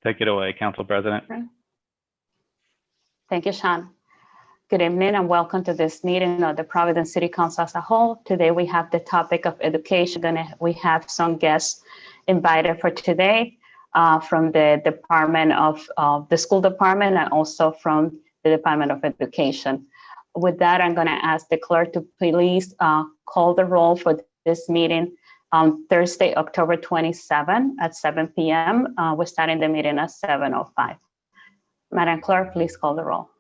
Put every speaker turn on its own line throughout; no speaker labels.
Take it away, Council President.
Thank you, Sean. Good evening and welcome to this meeting of the Providence City Council as a whole. Today we have the topic of education. We have some guests invited for today from the Department of the School Department and also from the Department of Education. With that, I'm going to ask the clerk to please call the roll for this meeting on Thursday, October 27 at 7 p.m. We're starting the meeting at 7:05. Madam Clerk, please call the roll.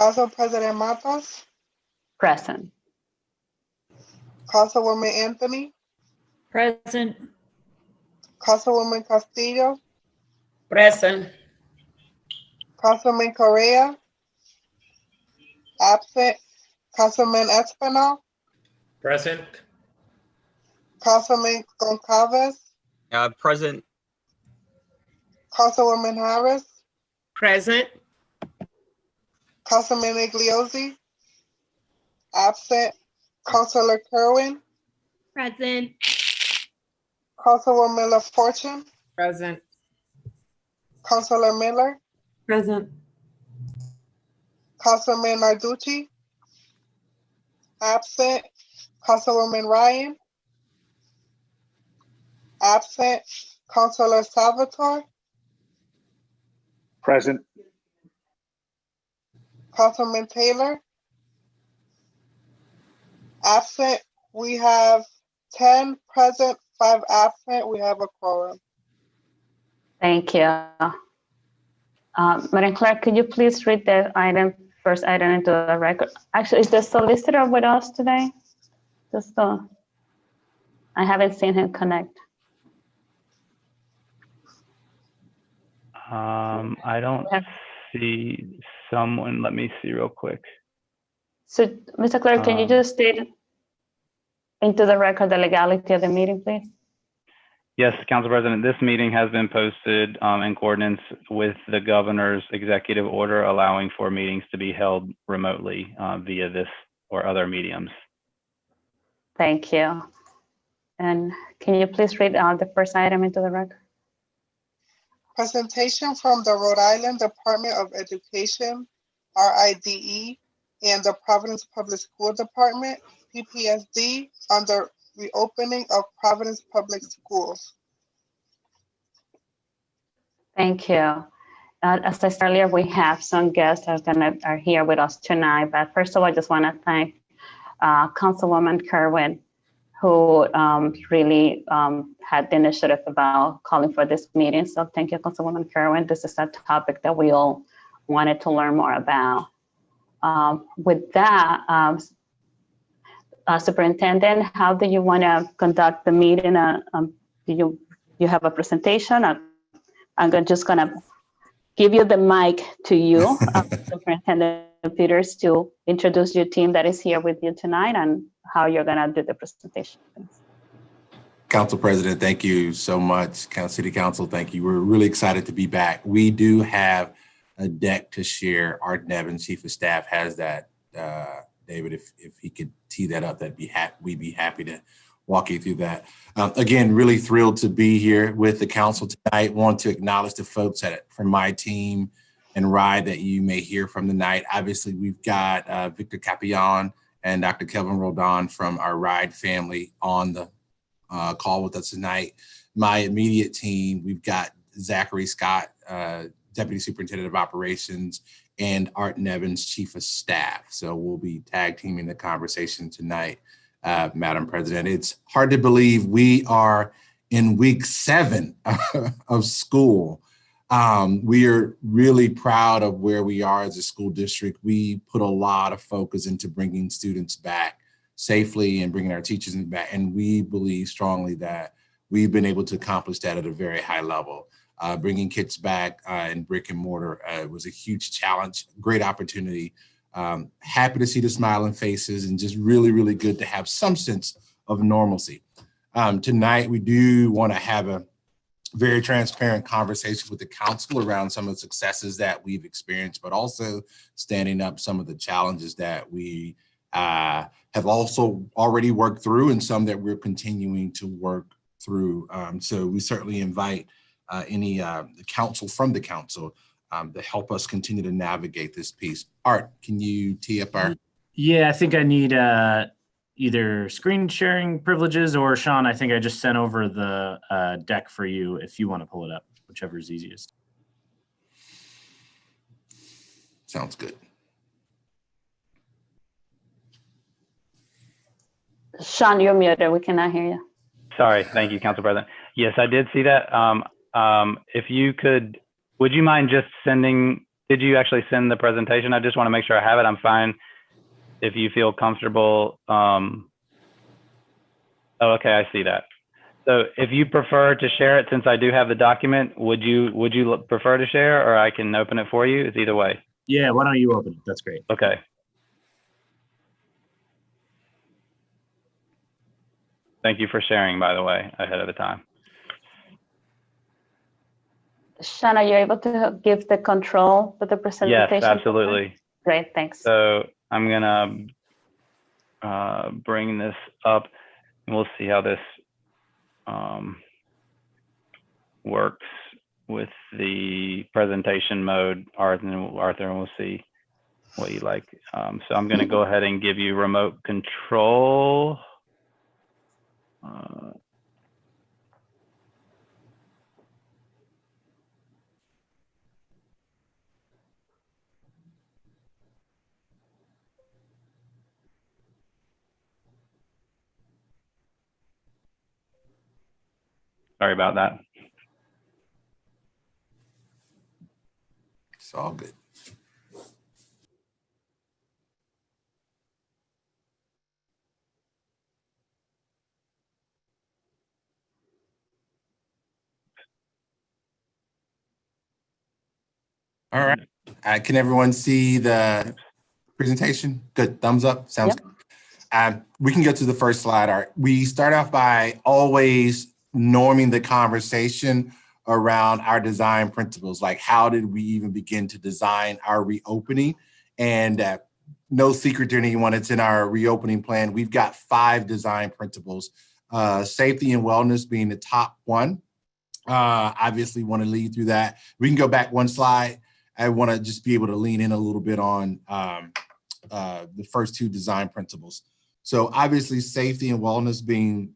Council President Matos,
Present.
Councilwoman Anthony,
Present.
Councilwoman Castillo,
Present.
Councilman Correa, absent. Councilman Espinal,
Present.
Councilman Goncalves,
Present.
Councilwoman Harris,
Present.
Councilman Igliozzi, absent. Councilor Kerwin,
Present.
Councilwoman LaFortune,
Present.
Councilor Miller,
Present.
Councilman Narducci, absent. Councilwoman Ryan, absent. Councilor Salvatore,
Present.
Councilman Taylor, absent. We have 10 present, 5 absent. We have a quorum.
Thank you. Madam Clerk, could you please read the first item into the record? Actually, is the solicitor with us today? I haven't seen him connect.
I don't see someone. Let me see real quick.
So, Mr. Clerk, can you just state into the record the legality of the meeting, please?
Yes, Council President, this meeting has been posted in accordance with the governor's executive order allowing for meetings to be held remotely via this or other mediums.
Thank you. And can you please read the first item into the record?
Presentation from the Rhode Island Department of Education, RIDE, and the Providence Public School Department, PPSD, on the reopening of Providence Public Schools.
Thank you. As I said earlier, we have some guests that are here with us tonight. But first of all, I just want to thank Councilwoman Kerwin, who really had the initiative about calling for this meeting. So thank you, Councilwoman Kerwin. This is a topic that we all wanted to learn more about. With that, Superintendent, how do you want to conduct the meeting? Do you have a presentation? I'm just going to give you the mic to you, Superintendent Peters, to introduce your team that is here with you tonight and how you're going to do the presentation.
Council President, thank you so much. City Council, thank you. We're really excited to be back. We do have a deck to share. Art Nevin, Chief of Staff, has that. David, if he could tee that up, we'd be happy to walk you through that. Again, really thrilled to be here with the council tonight. Want to acknowledge the folks from my team and RIDE that you may hear from tonight. Obviously, we've got Victor Capillon and Dr. Kelvin Roldan from our RIDE family on the call with us tonight. My immediate team, we've got Zachary Scott, Deputy Superintendent of Operations, and Art Nevins, Chief of Staff. So we'll be tag teaming the conversation tonight, Madam President. It's hard to believe we are in week 7 of school. We are really proud of where we are as a school district. We put a lot of focus into bringing students back safely and bringing our teachers back. And we believe strongly that we've been able to accomplish that at a very high level. Bringing kids back in brick and mortar was a huge challenge, great opportunity. Happy to see the smiling faces and just really, really good to have some sense of normalcy. Tonight, we do want to have a very transparent conversation with the council around some of the successes that we've experienced, but also standing up some of the challenges that we have also already worked through and some that we're continuing to work through. So we certainly invite any counsel from the council to help us continue to navigate this piece. Art, can you tee up our?
Yeah, I think I need either screen sharing privileges, or Sean, I think I just sent over the deck for you if you want to pull it up, whichever is easiest.
Sounds good.
Sean, you're muted. We cannot hear you.
Sorry. Thank you, Council President. Yes, I did see that. If you could, would you mind just sending, did you actually send the presentation? I just want to make sure I have it. I'm fine if you feel comfortable. Oh, okay, I see that. So if you prefer to share it, since I do have the document, would you prefer to share, or I can open it for you? It's either way.
Yeah, why don't you open it? That's great.
Okay. Thank you for sharing, by the way, ahead of the time.
Sean, are you able to give the control for the presentation?
Yes, absolutely.
Great, thanks.
So I'm gonna bring this up, and we'll see how this works with the presentation mode, Arthur, and we'll see what you like. So I'm gonna go ahead and give you remote control. Sorry about that.
It's all good. All right. Can everyone see the presentation? Good. Thumbs up. Sounds good. We can go to the first slide, Art. We start off by always norming the conversation around our design principles, like how did we even begin to design our reopening? And no secret to anyone, it's in our reopening plan. We've got 5 design principles, safety and wellness being the top one. Obviously want to lead through that. We can go back one slide. I want to just be able to lean in a little bit on the first 2 design principles. So obviously safety and wellness being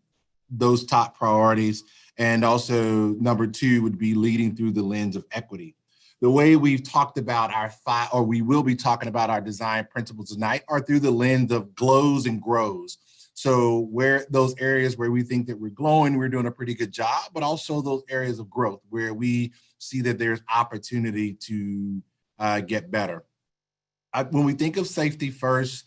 those top priorities. And also number 2 would be leading through the lens of equity. The way we've talked about our 5, or we will be talking about our design principles tonight, are through the lens of glows and grows. So where those areas where we think that we're glowing, we're doing a pretty good job, but also those areas of growth where we see that there's opportunity to get better. When we think of safety first,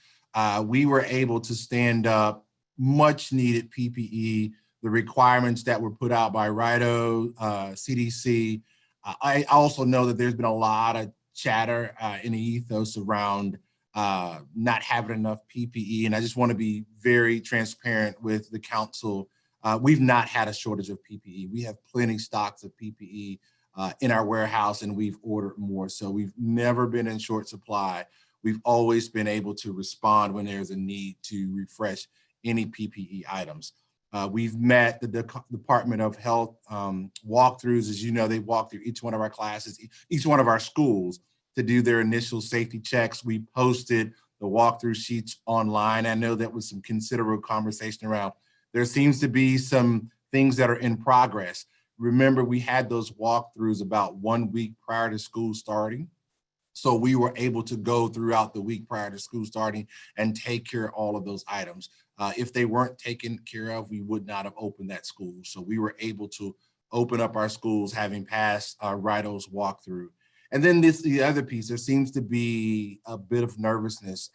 we were able to stand up much needed PPE, the requirements that were put out by RIDO, CDC. I also know that there's been a lot of chatter in the ethos around not having enough PPE. And I just want to be very transparent with the council. We've not had a shortage of PPE. We have plenty stocks of PPE in our warehouse, and we've ordered more. So we've never been in short supply. We've always been able to respond when there's a need to refresh any PPE items. We've met the Department of Health walkthroughs. As you know, they walk through each one of our classes, each one of our schools to do their initial safety checks. We posted the walkthrough sheets online. I know that was some considerable conversation around. There seems to be some things that are in progress. Remember, we had those walkthroughs about 1 week prior to school starting. So we were able to go throughout the week prior to school starting and take care of all of those items. If they weren't taken care of, we would not have opened that school. So we were able to open up our schools having passed RIDO's walkthrough. And then the other piece, there seems to be a bit of nervousness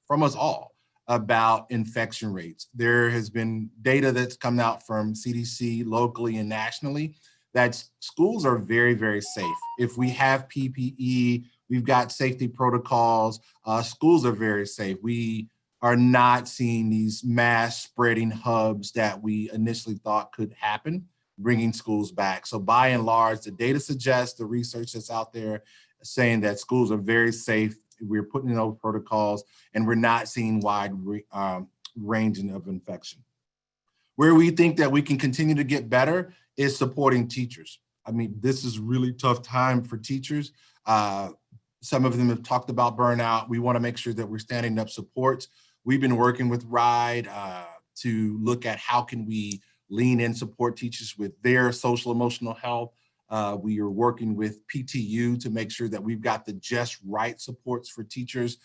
from us all about infection rates. There has been data that's come out from CDC locally and nationally that schools are very, very safe. If we have PPE, we've got safety protocols, schools are very safe. We are not seeing these mass spreading hubs that we initially thought could happen, bringing schools back. So by and large, the data suggests, the research that's out there saying that schools are very safe. We're putting in those protocols and we're not seeing wide ranging of infection. Where we think that we can continue to get better is supporting teachers. I mean, this is really tough time for teachers. Some of them have talked about burnout. We want to make sure that we're standing up supports. We've been working with RIDE to look at how can we lean in support teachers with their social emotional health. We are working with PTU to make sure that we've got the just right supports for teachers.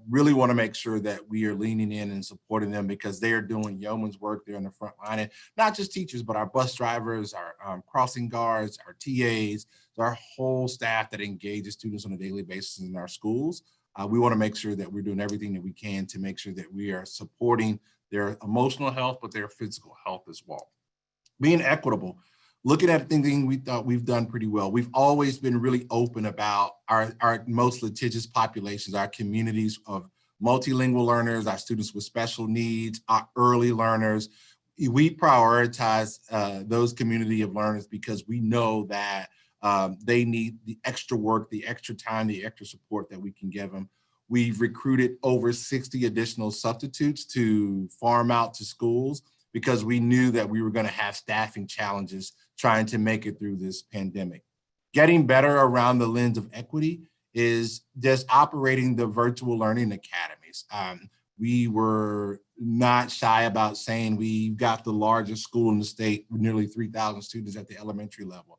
Really want to make sure that we are leaning in and supporting them because they are doing yeoman's work. They're on the front line, and not just teachers, but our bus drivers, our crossing guards, our TAs, our whole staff that engages students on a daily basis in our schools. We want to make sure that we're doing everything that we can to make sure that we are supporting their emotional health, but their physical health as well. Being equitable, looking at things we thought we've done pretty well. We've always been really open about our most litigious populations, our communities of multilingual learners, our students with special needs, our early learners. We prioritize those community of learners because we know that they need the extra work, the extra time, the extra support that we can give them. We've recruited over 60 additional substitutes to farm out to schools because we knew that we were going to have staffing challenges trying to make it through this pandemic. Getting better around the lens of equity is just operating the virtual learning academies. We were not shy about saying we've got the largest school in the state with nearly 3,000 students at the elementary level.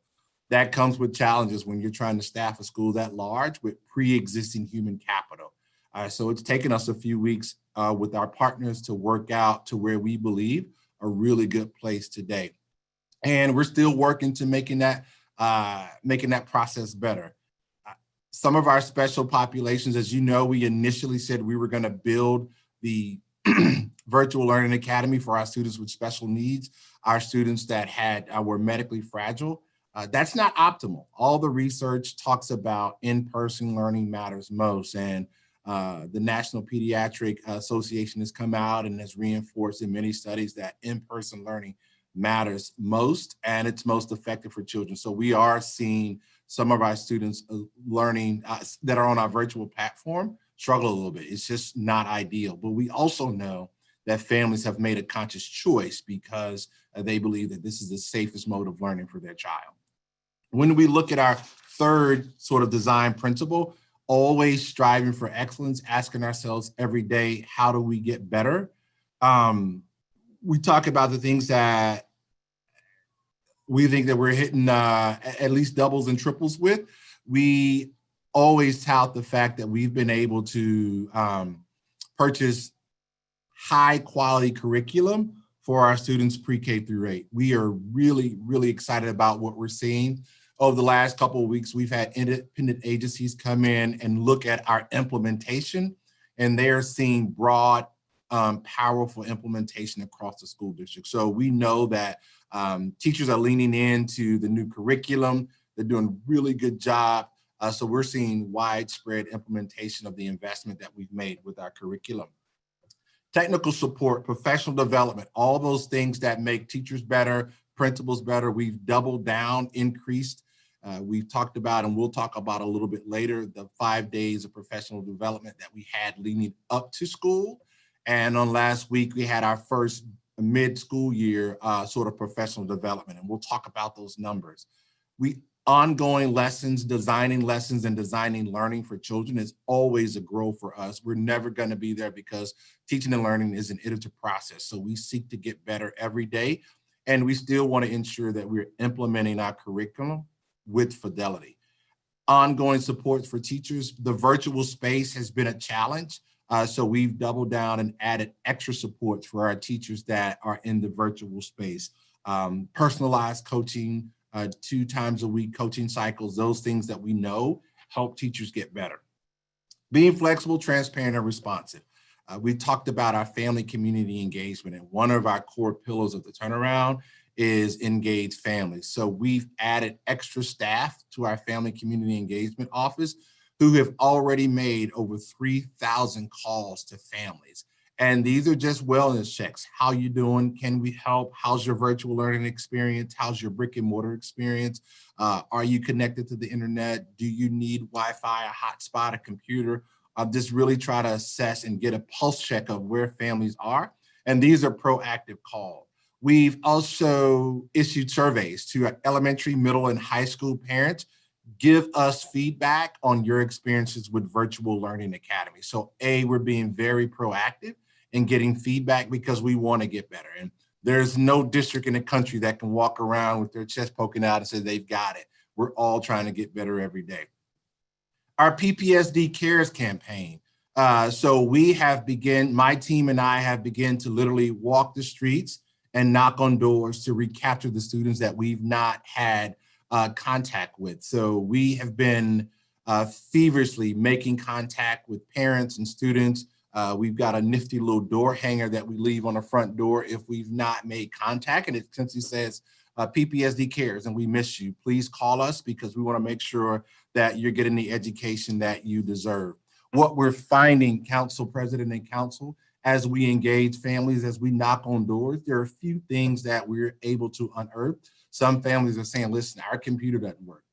That comes with challenges when you're trying to staff a school that large with pre-existing human capital. So it's taken us a few weeks with our partners to work out to where we believe a really good place today. And we're still working to making that process better. Some of our special populations, as you know, we initially said we were going to build the virtual learning academy for our students with special needs, our students that were medically fragile. That's not optimal. All the research talks about in-person learning matters most. And the National Pediatric Association has come out and has reinforced in many studies that in-person learning matters most and it's most effective for children. So we are seeing some of our students learning that are on our virtual platform struggle a little bit. It's just not ideal. But we also know that families have made a conscious choice because they believe that this is the safest mode of learning for their child. When we look at our third sort of design principle, always striving for excellence, asking ourselves every day, how do we get better? We talk about the things that we think that we're hitting at least doubles and triples with. We always tout the fact that we've been able to purchase high quality curriculum for our students pre-K through 8. We are really, really excited about what we're seeing. Over the last couple of weeks, we've had independent agencies come in and look at our implementation, and they're seeing broad, powerful implementation across the school district. So we know that teachers are leaning into the new curriculum. They're doing a really good job. So we're seeing widespread implementation of the investment that we've made with our curriculum. Technical support, professional development, all those things that make teachers better, principals better. We've doubled down, increased. We've talked about, and we'll talk about a little bit later, the 5 days of professional development that we had leading up to school. And on last week, we had our first mid-school year sort of professional development, and we'll talk about those numbers. Ongoing lessons, designing lessons and designing learning for children is always a growth for us. We're never going to be there because teaching and learning is an iterative process. So we seek to get better every day. And we still want to ensure that we're implementing our curriculum with fidelity. Ongoing supports for teachers. The virtual space has been a challenge. So we've doubled down and added extra supports for our teachers that are in the virtual space. Personalized coaching, 2 times a week coaching cycles, those things that we know help teachers get better. Being flexible, transparent, and responsive. We talked about our family community engagement, and one of our core pillars of the turnaround is engaged families. So we've added extra staff to our family community engagement office who have already made over 3,000 calls to families. And these are just wellness checks. How you doing? Can we help? How's your virtual learning experience? How's your brick and mortar experience? Are you connected to the internet? Do you need Wi-Fi, a hotspot, a computer? Just really try to assess and get a pulse check of where families are. And these are proactive calls. We've also issued surveys to our elementary, middle, and high school parents. Give us feedback on your experiences with Virtual Learning Academy. So we're being very proactive in getting feedback because we want to get better. And there's no district in the country that can walk around with their chest poking out and say they've got it. We're all trying to get better every day. Our PPSD Cares campaign. So we have my team and I have begun to literally walk the streets and knock on doors to recapture the students that we've not had contact with. So we have been feverishly making contact with parents and students. We've got a nifty little door hanger that we leave on the front door if we've not made contact, and it essentially says PPSD Cares and we miss you. Please call us because we want to make sure that you're getting the education that you deserve. What we're finding, Council President and Council, as we engage families, as we knock on doors, there are a few things that we're able to unearth. Some families are saying, listen, our computer doesn't work.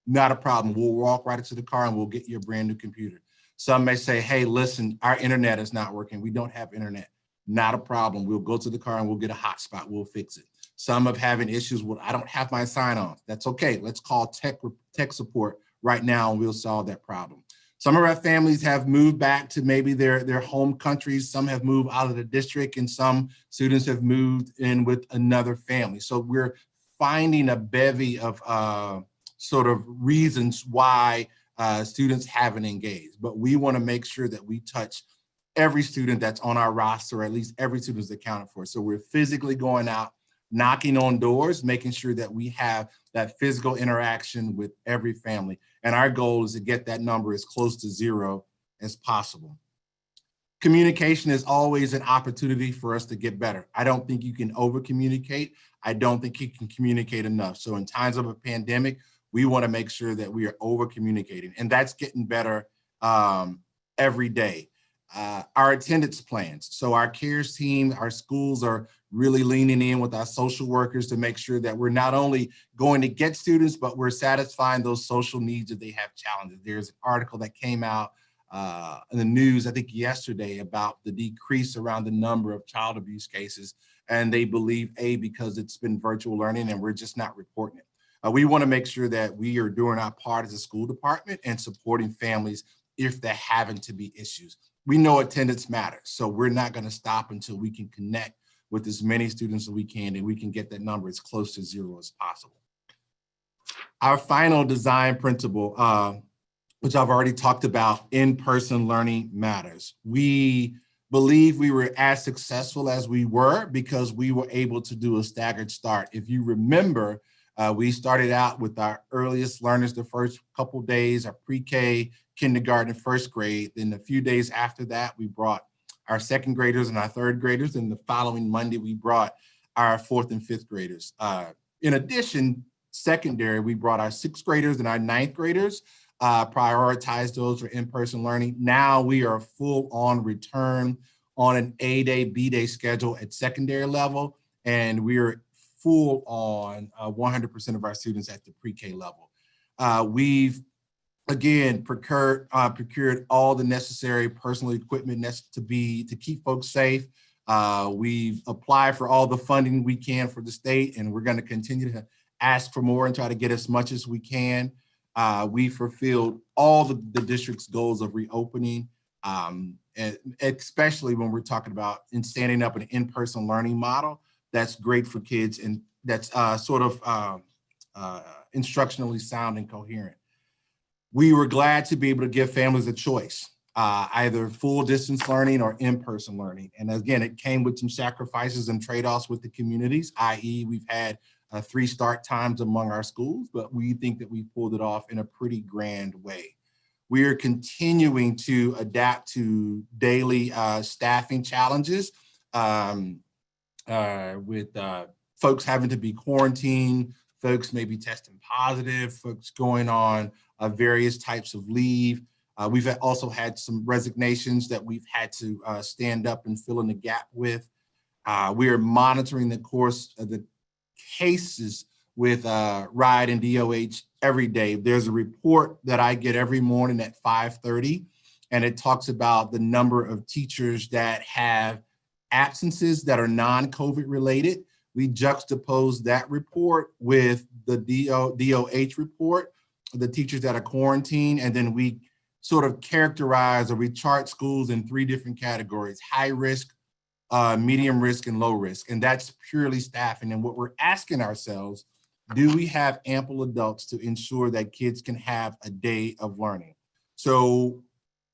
Not a problem. We'll walk right into the car and we'll get you a brand new computer. Some may say, hey, listen, our internet is not working. We don't have internet. Not a problem. We'll go to the car and we'll get a hotspot. We'll fix it. Some are having issues with, I don't have my sign-on. That's okay. Let's call tech support right now and we'll solve that problem. Some of our families have moved back to maybe their home countries. Some have moved out of the district and some students have moved in with another family. So we're finding a bevy of sort of reasons why students haven't engaged, but we want to make sure that we touch every student that's on our roster, or at least every student is accounted for. So we're physically going out, knocking on doors, making sure that we have that physical interaction with every family. And our goal is to get that number as close to 0 as possible. Communication is always an opportunity for us to get better. I don't think you can over communicate. I don't think you can communicate enough. So in times of a pandemic, we want to make sure that we are over communicating, and that's getting better every day. Our attendance plans. So our cares team, our schools are really leaning in with our social workers to make sure that we're not only going to get students, but we're satisfying those social needs if they have challenges. There's an article that came out in the news, I think yesterday, about the decrease around the number of child abuse cases. And they believe, because it's been virtual learning and we're just not reporting it. We want to make sure that we are doing our part as a school department and supporting families if there happen to be issues. We know attendance matters, so we're not going to stop until we can connect with as many students as we can and we can get that number as close to 0 as possible. Our final design principle, which I've already talked about, in-person learning matters. We believe we were as successful as we were because we were able to do a staggered start. If you remember, we started out with our earliest learners the first couple of days, our pre-K, kindergarten, first grade. Then a few days after that, we brought our second graders and our third graders. And the following Monday, we brought our fourth and fifth graders. In addition, secondary, we brought our sixth graders and our ninth graders, prioritized those for in-person learning. Now we are full on return on an A-day, B-day schedule at secondary level. And we are full on 100% of our students at the pre-K level. We've, again, procured all the necessary personal equipment to keep folks safe. We've applied for all the funding we can for the state, and we're going to continue to ask for more and try to get as much as we can. We fulfilled all the district's goals of reopening, and especially when we're talking about standing up an in-person learning model that's great for kids and that's instructionally sound and coherent. We were glad to be able to give families a choice, either full distance learning or in-person learning. And again, it came with some sacrifices and trade-offs with the communities, i.e. we've had 3 start times among our schools, but we think that we pulled it off in a pretty grand way. We are continuing to adapt to daily staffing challenges with folks having to be quarantined, folks maybe testing positive, folks going on various types of leave. We've also had some resignations that we've had to stand up and fill in the gap with. We are monitoring the course of the cases with RIDE and DOH every day. There's a report that I get every morning at 5:30, and it talks about the number of teachers that have absences that are non-COVID related. we juxtaposed that report with the DOH report, the teachers that are quarantined, and then we sort of characterize or we chart schools in 3 different categories: high risk, medium risk, and low risk. And that's purely staffing. And what we're asking ourselves, do we have ample adults to ensure that kids can have a day of learning? So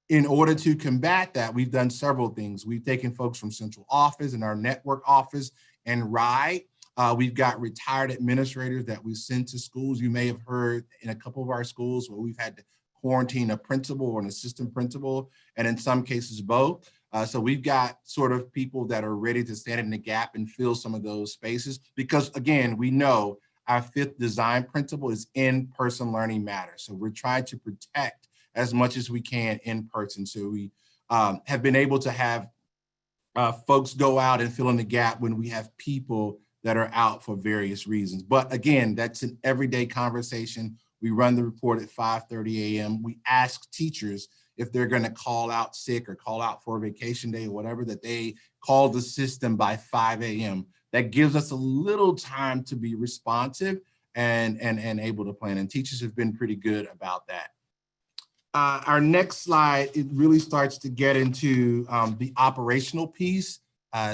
in order to combat that, we've done several things. We've taken folks from central office and our network office and RIDE. We've got retired administrators that we send to schools. You may have heard in a couple of our schools where we've had to quarantine a principal or an assistant principal, and in some cases both. So we've got sort of people that are ready to stand in the gap and fill some of those spaces, because again, we know our 5th design principle is in-person learning matters. So we're trying to protect as much as we can in person. So we have been able to have folks go out and fill in the gap when we have people that are out for various reasons. But again, that's an everyday conversation. We run the report at 5:30 a.m. We ask teachers if they're going to call out sick or call out for a vacation day or whatever, that they call the system by 5 a.m. That gives us a little time to be responsive and able to plan. And teachers have been pretty good about that. Our next slide, it really starts to get into the operational piece.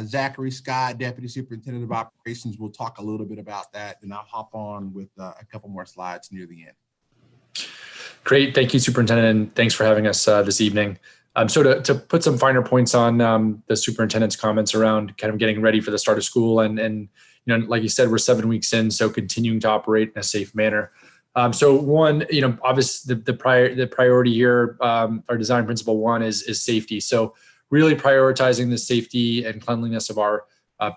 Zachary Scott, Deputy Superintendent of Operations, will talk a little bit about that, and I'll hop on with a couple more slides near the end.
Great, thank you, Superintendent, and thanks for having us this evening. So to put some finer points on the superintendent's comments around kind of getting ready for the start of school, and you know, like you said, we're 7 weeks in, so continuing to operate in a safe manner. So one, you know, obviously the priority here, our design principle 1 is safety. So really prioritizing the safety and cleanliness of our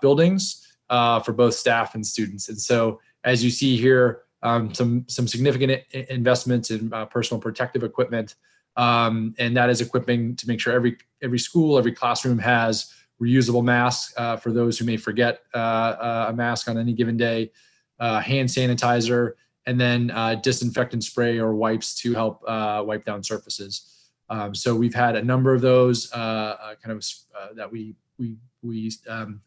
buildings for both staff and students. And so as you see here, some significant investments in personal protective equipment, and that is equipping to make sure every school, every classroom has reusable masks for those who may forget a mask on any given day, hand sanitizer, and then disinfectant spray or wipes to help wipe down surfaces. So we've had a number of those that we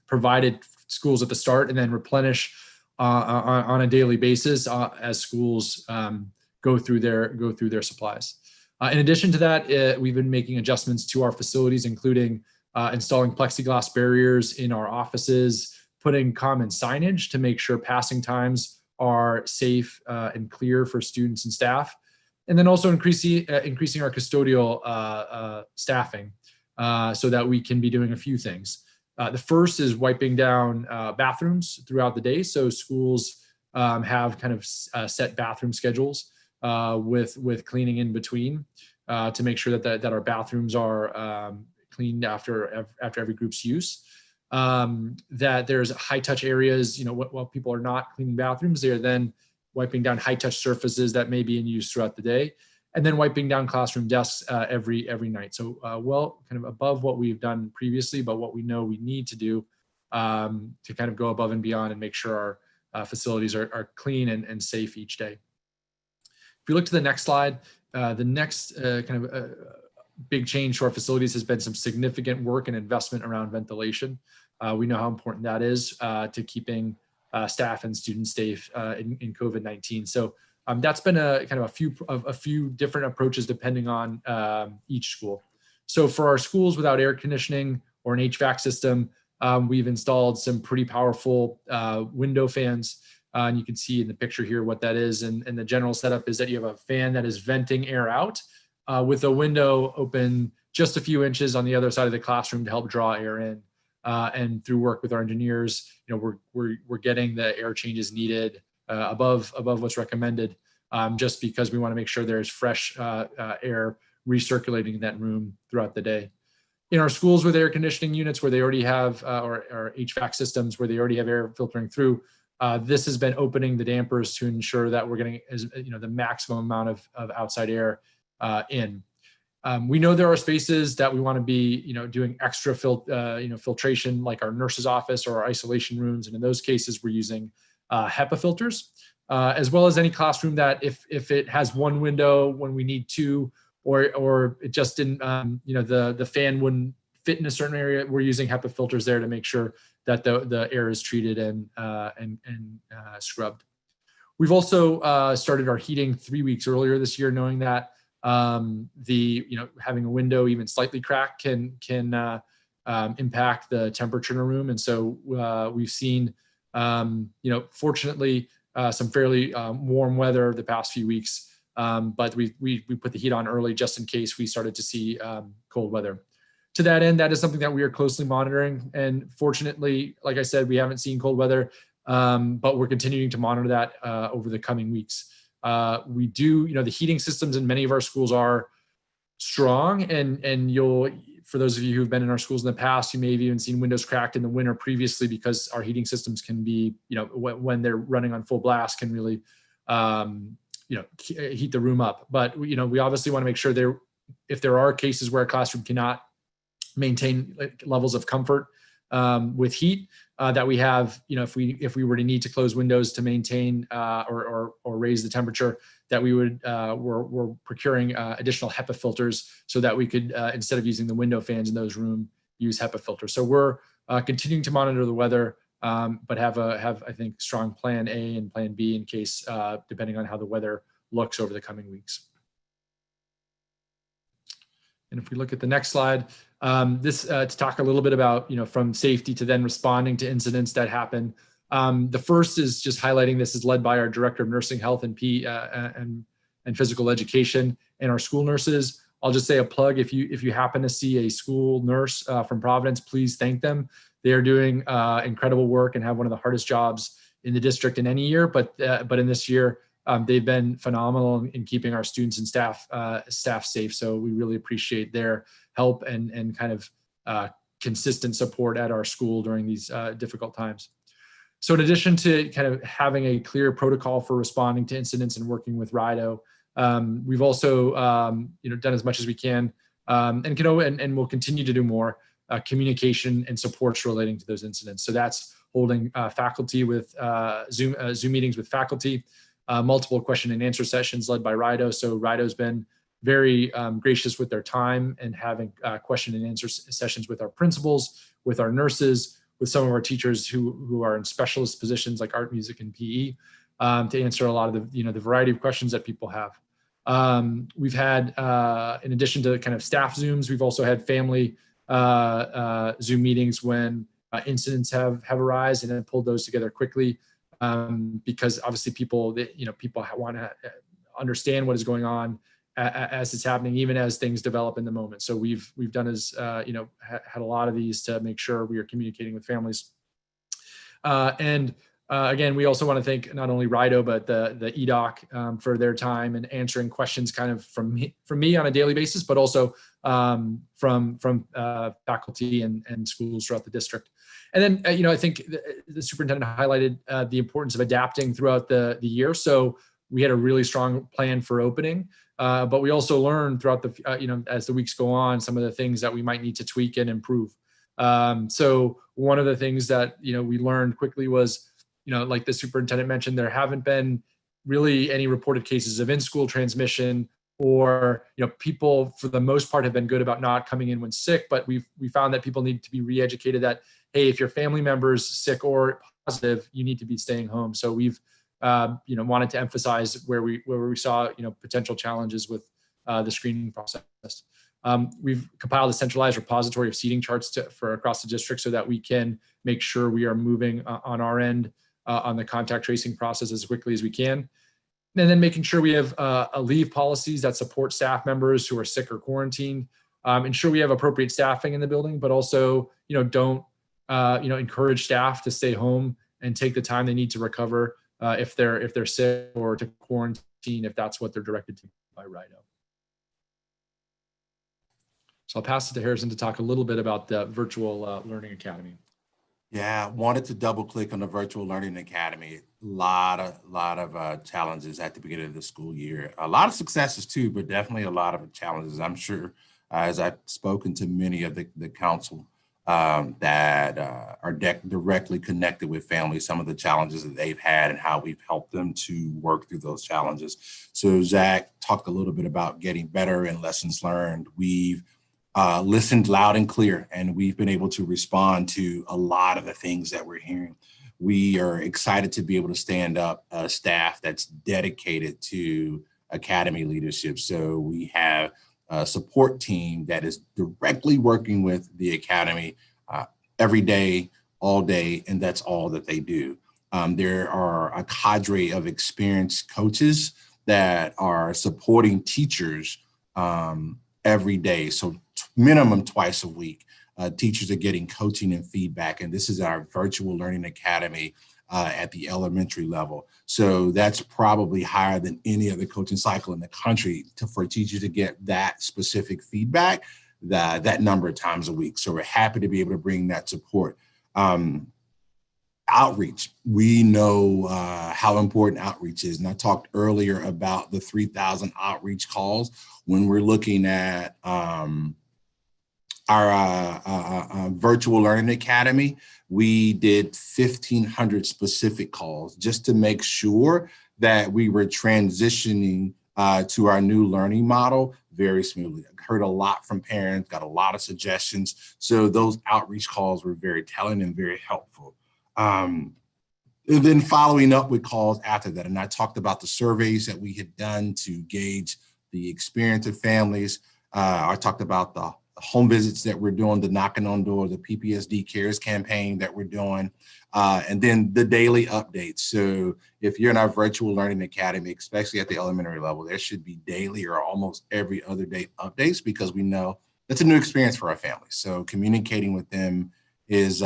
provided schools at the start, and then replenish on a daily basis as schools go through their supplies. In addition to that, we've been making adjustments to our facilities, including installing plexiglass barriers in our offices, putting common signage to make sure passing times are safe and clear for students and staff, and then also increasing our custodial staffing so that we can be doing a few things. The first is wiping down bathrooms throughout the day. So schools have kind of set bathroom schedules with cleaning in between to make sure that our bathrooms are cleaned after every group's use. That there's high touch areas, you know, while people are not cleaning bathrooms, they're then wiping down high touch surfaces that may be in use throughout the day, and then wiping down classroom desks every night. So well, kind of above what we've done previously, but what we know we need to do to kind of go above and beyond and make sure our facilities are clean and safe each day. If you look to the next slide, the next big change to our facilities has been some significant work and investment around ventilation. We know how important that is to keeping staff and students safe in COVID-19. So that's been a few different approaches depending on each school. So for our schools without air conditioning or an HVAC system, we've installed some pretty powerful window fans. And you can see in the picture here what that is. And the general setup is that you have a fan that is venting air out with a window open just a few inches on the other side of the classroom to help draw air in. And through work with our engineers, you know, we're getting the air changes needed above what's recommended, just because we want to make sure there's fresh air recirculating in that room throughout the day. In our schools with air conditioning units where they already have, or HVAC systems where they already have air filtering through, this has been opening the dampers to ensure that we're getting, the maximum amount of outside air in. We know there are spaces that we want to be, doing extra filtration, like our nurse's office or our isolation rooms, and in those cases we're using HEPA filters, as well as any classroom that if it has one window when we need two, or it just didn't, the fan wouldn't fit in a certain area, we're using HEPA filters there to make sure that the air is treated and scrubbed. We've also started our heating 3 weeks earlier this year, knowing that having a window even slightly cracked can impact the temperature in a room. And so we've seen, fortunately, some fairly warm weather the past few weeks, but we put the heat on early just in case we started to see cold weather. To that end, that is something that we are closely monitoring. And fortunately, like I said, we haven't seen cold weather, but we're continuing to monitor that over the coming weeks. We do, the heating systems in many of our schools are strong, and for those of you who've been in our schools in the past, you may have even seen windows cracked in the winter previously, because our heating systems can be, when they're running on full blast, can really, heat the room up. But, we obviously want to make sure if there are cases where a classroom cannot maintain levels of comfort with heat, that we have, if we were to need to close windows to maintain or raise the temperature, that we would we're procuring additional HEPA filters so that we could, instead of using the window fans in those rooms, use HEPA filters. So we're continuing to monitor the weather, but have I think strong plan A and plan B in case, depending on how the weather looks over the coming weeks. And if we look at the next slide, to talk a little bit about, from safety to then responding to incidents that happen. The first is just highlighting this is led by our Director of Nursing Health and Physical Education and our school nurses. I'll just say a plug. If you happen to see a school nurse from Providence, please thank them. They are doing incredible work and have one of the hardest jobs in the district in any year. But in this year, they've been phenomenal in keeping our students and staff safe. So we really appreciate their help and kind of consistent support at our school during these difficult times. So in addition to kind of having a clear protocol for responding to incidents and working with RIDO, we've also done as much as we can and we'll continue to do more communication and supports relating to those incidents. So that's holding faculty with Zoom meetings with faculty, multiple question and answer sessions led by RIDO. So RIDO's been very gracious with their time and having question and answer sessions with our principals, with our nurses, with some of our teachers who are in specialist positions like art, music, and PE, to answer a lot of the variety of questions that people have. We've had, in addition to kind of staff Zooms, we've also had family Zoom meetings when incidents have arisen, and then pulled those together quickly, because obviously people want to understand what is going on as it's happening, even as things develop in the moment. So we've done had a lot of these to make sure we are communicating with families. Again, we also want to thank not only RIDO, but the EDOC for their time and answering questions kind of from me on a daily basis, but also from faculty and schools throughout the district. And then, I think the superintendent highlighted the importance of adapting throughout the year. So we had a really strong plan for opening, but we also learned throughout as the weeks go on, some of the things that we might need to tweak and improve. So one of the things that, we learned quickly was, like the superintendent mentioned, there haven't been really any reported cases of in-school transmission, or, people for the most part have been good about not coming in when sick, but we found that people need to be re-educated that, hey, if your family member's sick or positive, you need to be staying home. So we've, wanted to emphasize where we saw, potential challenges with the screening process. We've compiled a centralized repository of seating charts for across the district so that we can make sure we are moving on our end on the contact tracing process as quickly as we can. And then making sure we have leave policies that support staff members who are sick or quarantined. Ensure we have appropriate staffing in the building, but also, don't, encourage staff to stay home and take the time they need to recover if they're sick, or to quarantine if that's what they're directed to by RIDO. So I'll pass it to Harrison to talk a little bit about the Virtual Learning Academy.
Yeah, wanted to double click on the Virtual Learning Academy. Lot of challenges at the beginning of the school year. A lot of successes too, but definitely a lot of challenges. I'm sure as I've spoken to many of the council that are directly connected with families, some of the challenges that they've had and how we've helped them to work through those challenges. So Zach talked a little bit about getting better and lessons learned. We've listened loud and clear, and we've been able to respond to a lot of the things that we're hearing. We are excited to be able to stand up a staff that's dedicated to academy leadership. So we have a support team that is directly working with the academy every day, all day, and that's all that they do. There are a cadre of experienced coaches that are supporting teachers every day. So minimum twice a week, teachers are getting coaching and feedback. And this is our virtual learning academy at the elementary level. So that's probably higher than any other coaching cycle in the country for teachers to get that specific feedback that number of times a week. So we're happy to be able to bring that support. Outreach, we know how important outreach is. And I talked earlier about the 3,000 outreach calls. When we're looking at our virtual learning academy, we did 1,500 specific calls just to make sure that we were transitioning to our new learning model very smoothly. I heard a lot from parents, got a lot of suggestions. So those outreach calls were very telling and very helpful. And then following up with calls after that. And I talked about the surveys that we had done to gauge the experience of families. I talked about the home visits that we're doing, the knocking on doors, the PPSD Cares campaign that we're doing, and then the daily updates. So if you're in our virtual learning academy, especially at the elementary level, there should be daily or almost every other day updates, because we know that's a new experience for our families. So communicating with them is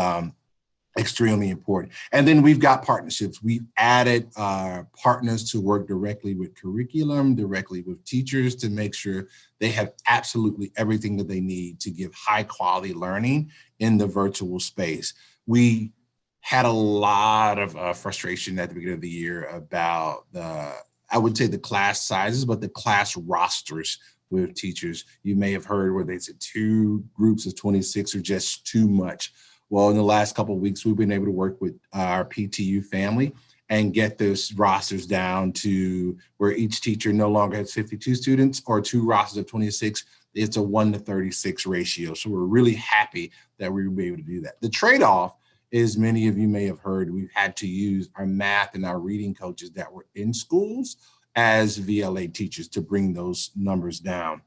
extremely important. And then we've got partnerships. We've added partners to work directly with curriculum, directly with teachers, to make sure they have absolutely everything that they need to give high quality learning in the virtual space. We had a lot of frustration at the beginning of the year about I would say the class sizes, but the class rosters with teachers. You may have heard where they said 2 groups of 26 are just too much. Well, in the last couple of weeks, we've been able to work with our PTU family and get those rosters down to where each teacher no longer has 52 students or 2 rosters of 26. It's a 1:36 ratio. So we're really happy that we were able to do that. The trade-off is, many of you may have heard, we've had to use our math and our reading coaches that were in schools as VLA teachers to bring those numbers down.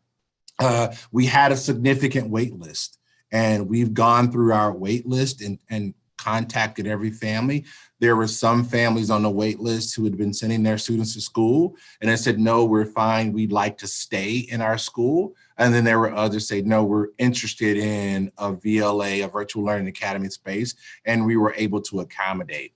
We had a significant wait list. And we've gone through our wait list and contacted every family. There were some families on the wait list who had been sending their students to school, and I said, no, we're fine. We'd like to stay in our school. And then there were others say, no, we're interested in a VLA, a virtual learning academy space, and we were able to accommodate.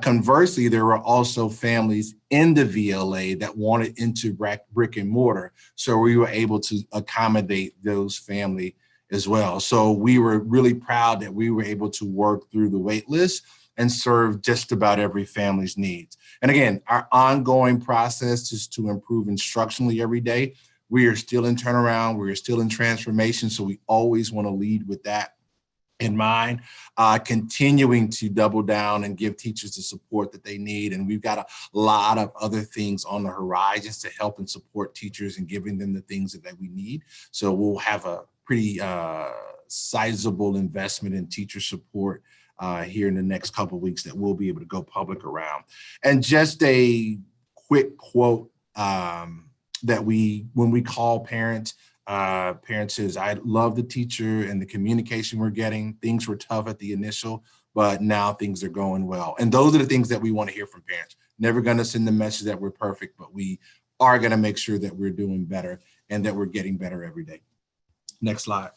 Conversely, there were also families in the VLA that wanted into brick and mortar. So we were able to accommodate those families as well. So we were really proud that we were able to work through the wait list and serve just about every family's needs. And again, our ongoing process is to improve instructionally every day. We are still in turnaround, we are still in transformation. So we always want to lead with that in mind, continuing to double down and give teachers the support that they need. And we've got a lot of other things on the horizons to help and support teachers and giving them the things that we need. So we'll have a pretty sizable investment in teacher support here in the next couple of weeks that we'll be able to go public around. And just a quick quote that when we call parents, parents says, I love the teacher and the communication we're getting. Things were tough at the initial, but now things are going well. And those are the things that we want to hear from parents. Never going to send the message that we're perfect, but we are going to make sure that we're doing better and that we're getting better every day. Next slide.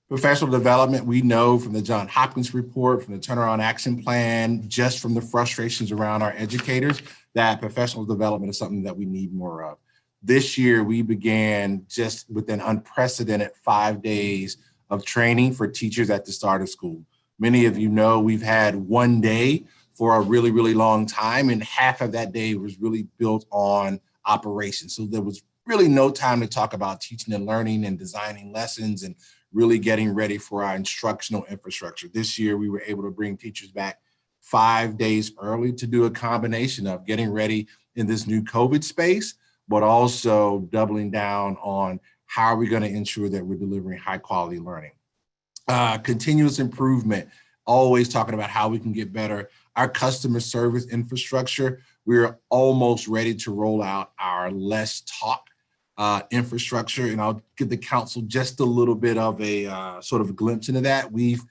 Professional development, we know from the Johns Hopkins report, from the Turnaround Action Plan, just from the frustrations around our educators, that professional development is something that we need more of. This year, we began just with an unprecedented 5 days of training for teachers at the start of school. Many of you know we've had 1 day for a really, really long time, and half of that day was really built on operations. So there was really no time to talk about teaching and learning and designing lessons and really getting ready for our instructional infrastructure. This year, we were able to bring teachers back 5 days early to do a combination of getting ready in this new COVID space, but also doubling down on how are we going to ensure that we're delivering high quality learning. Continuous improvement, always talking about how we can get better. Our customer service infrastructure, we're almost ready to roll out our Less Talk infrastructure, and I'll give the council just a little bit of a sort of a glimpse into that. We've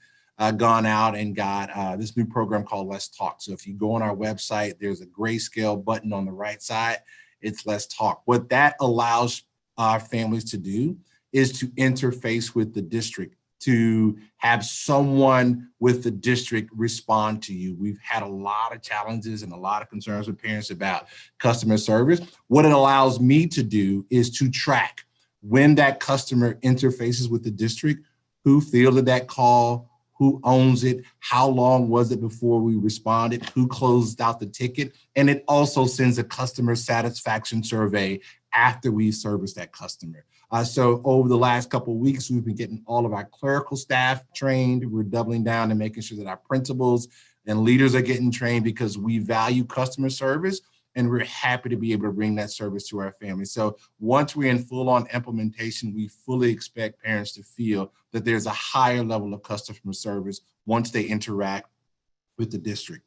gone out and got this new program called Let's Talk. So if you go on our website, there's a grayscale button on the right side. It's Let's Talk. What that allows our families to do is to interface with the district, to have someone with the district respond to you. We've had a lot of challenges and a lot of concerns with parents about customer service. What it allows me to do is to track when that customer interfaces with the district, who fielded that call, who owns it, how long was it before we responded, who closed out the ticket, and it also sends a customer satisfaction survey after we service that customer. So over the last couple of weeks, we've been getting all of our clerical staff trained. We're doubling down and making sure that our principals and leaders are getting trained because we value customer service, and we're happy to be able to bring that service to our families. So once we're in full-on implementation, we fully expect parents to feel that there's a higher level of customer service once they interact with the district.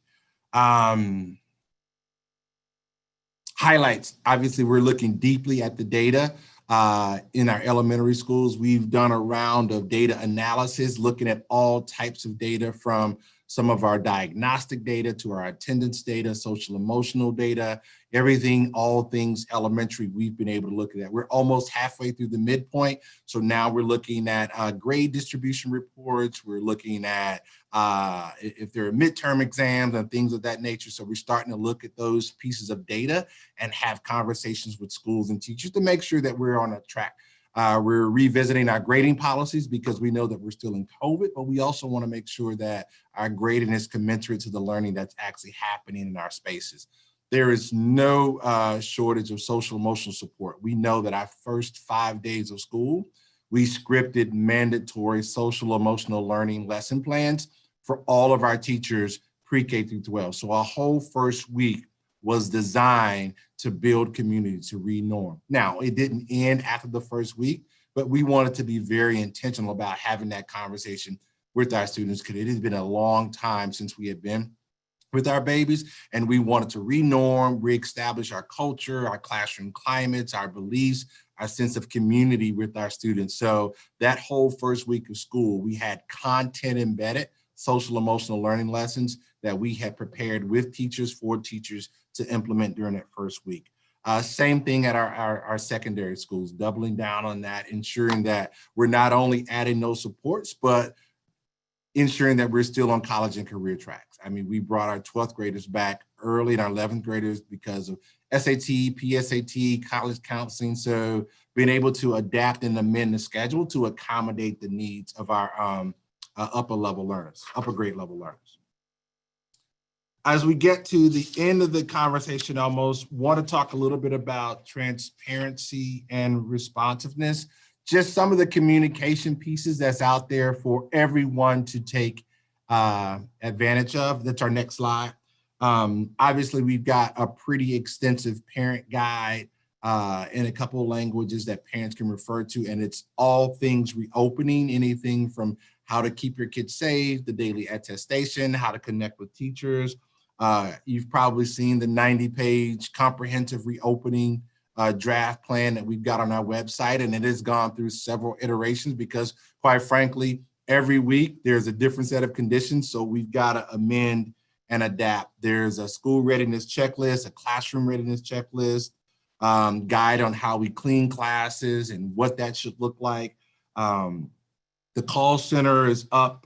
Highlights, obviously, we're looking deeply at the data. In our elementary schools, we've done a round of data analysis, looking at all types of data, from some of our diagnostic data to our attendance data, social emotional data, everything, all things elementary, we've been able to look at that. We're almost halfway through the midpoint. So now we're looking at grade distribution reports. We're looking at if there are midterm exams and things of that nature. So we're starting to look at those pieces of data and have conversations with schools and teachers to make sure that we're on a track. We're revisiting our grading policies because we know that we're still in COVID, but we also want to make sure that our grading is commensurate to the learning that's actually happening in our spaces. There is no shortage of social emotional support. We know that our first 5 days of school, we scripted mandatory social emotional learning lesson plans for all of our teachers pre-K through 12. So our whole first week was designed to build community, to re-norm. Now, it didn't end after the first week, but we wanted to be very intentional about having that conversation with our students because it has been a long time since we had been with our babies, and we wanted to re-norm, re-establish our culture, our classroom climates, our beliefs, our sense of community with our students. So that whole first week of school, we had content embedded, social emotional learning lessons that we had prepared with teachers, for teachers to implement during that first week. Same thing at our secondary schools, doubling down on that, ensuring that we're not only adding those supports, but ensuring that we're still on college and career tracks. I mean, we brought our 12th graders back early and our 11th graders because of SAT, PSAT, college counseling. So being able to adapt and amend the schedule to accommodate the needs of our upper grade level learners. As we get to the end of the conversation, almost want to talk a little bit about transparency and responsiveness, just some of the communication pieces that's out there for everyone to take advantage of. That's our next slide. Obviously, we've got a pretty extensive parent guide in a couple of languages that parents can refer to, and it's all things reopening, anything from how to keep your kids safe, the daily attestation, how to connect with teachers. You've probably seen the 90-page comprehensive reopening draft plan that we've got on our website, and it has gone through several iterations because, quite frankly, every week there's a different set of conditions, so we've got to amend and adapt. There's a school readiness checklist, a classroom readiness checklist, guide on how we clean classes and what that should look like. The call center is up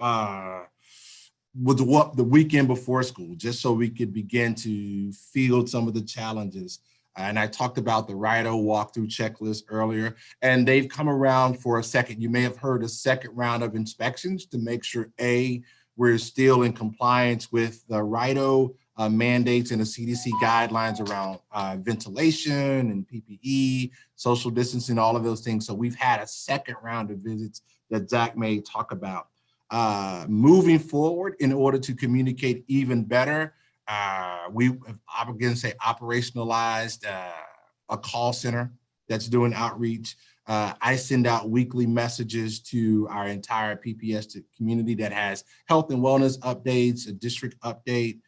the weekend before school, just so we could begin to field some of the challenges. And I talked about the RIDO walkthrough checklist earlier, and they've come around for a second. You may have heard a second round of inspections to make sure, A, we're still in compliance with the RIDO mandates and the CDC guidelines around ventilation and PPE, social distancing, all of those things. So we've had a second round of visits that Zach may talk about. Moving forward, in order to communicate even better, we have, I'm going to say, operationalized a call center that's doing outreach. I send out weekly messages to our entire PPS community that has health and wellness updates, a district update.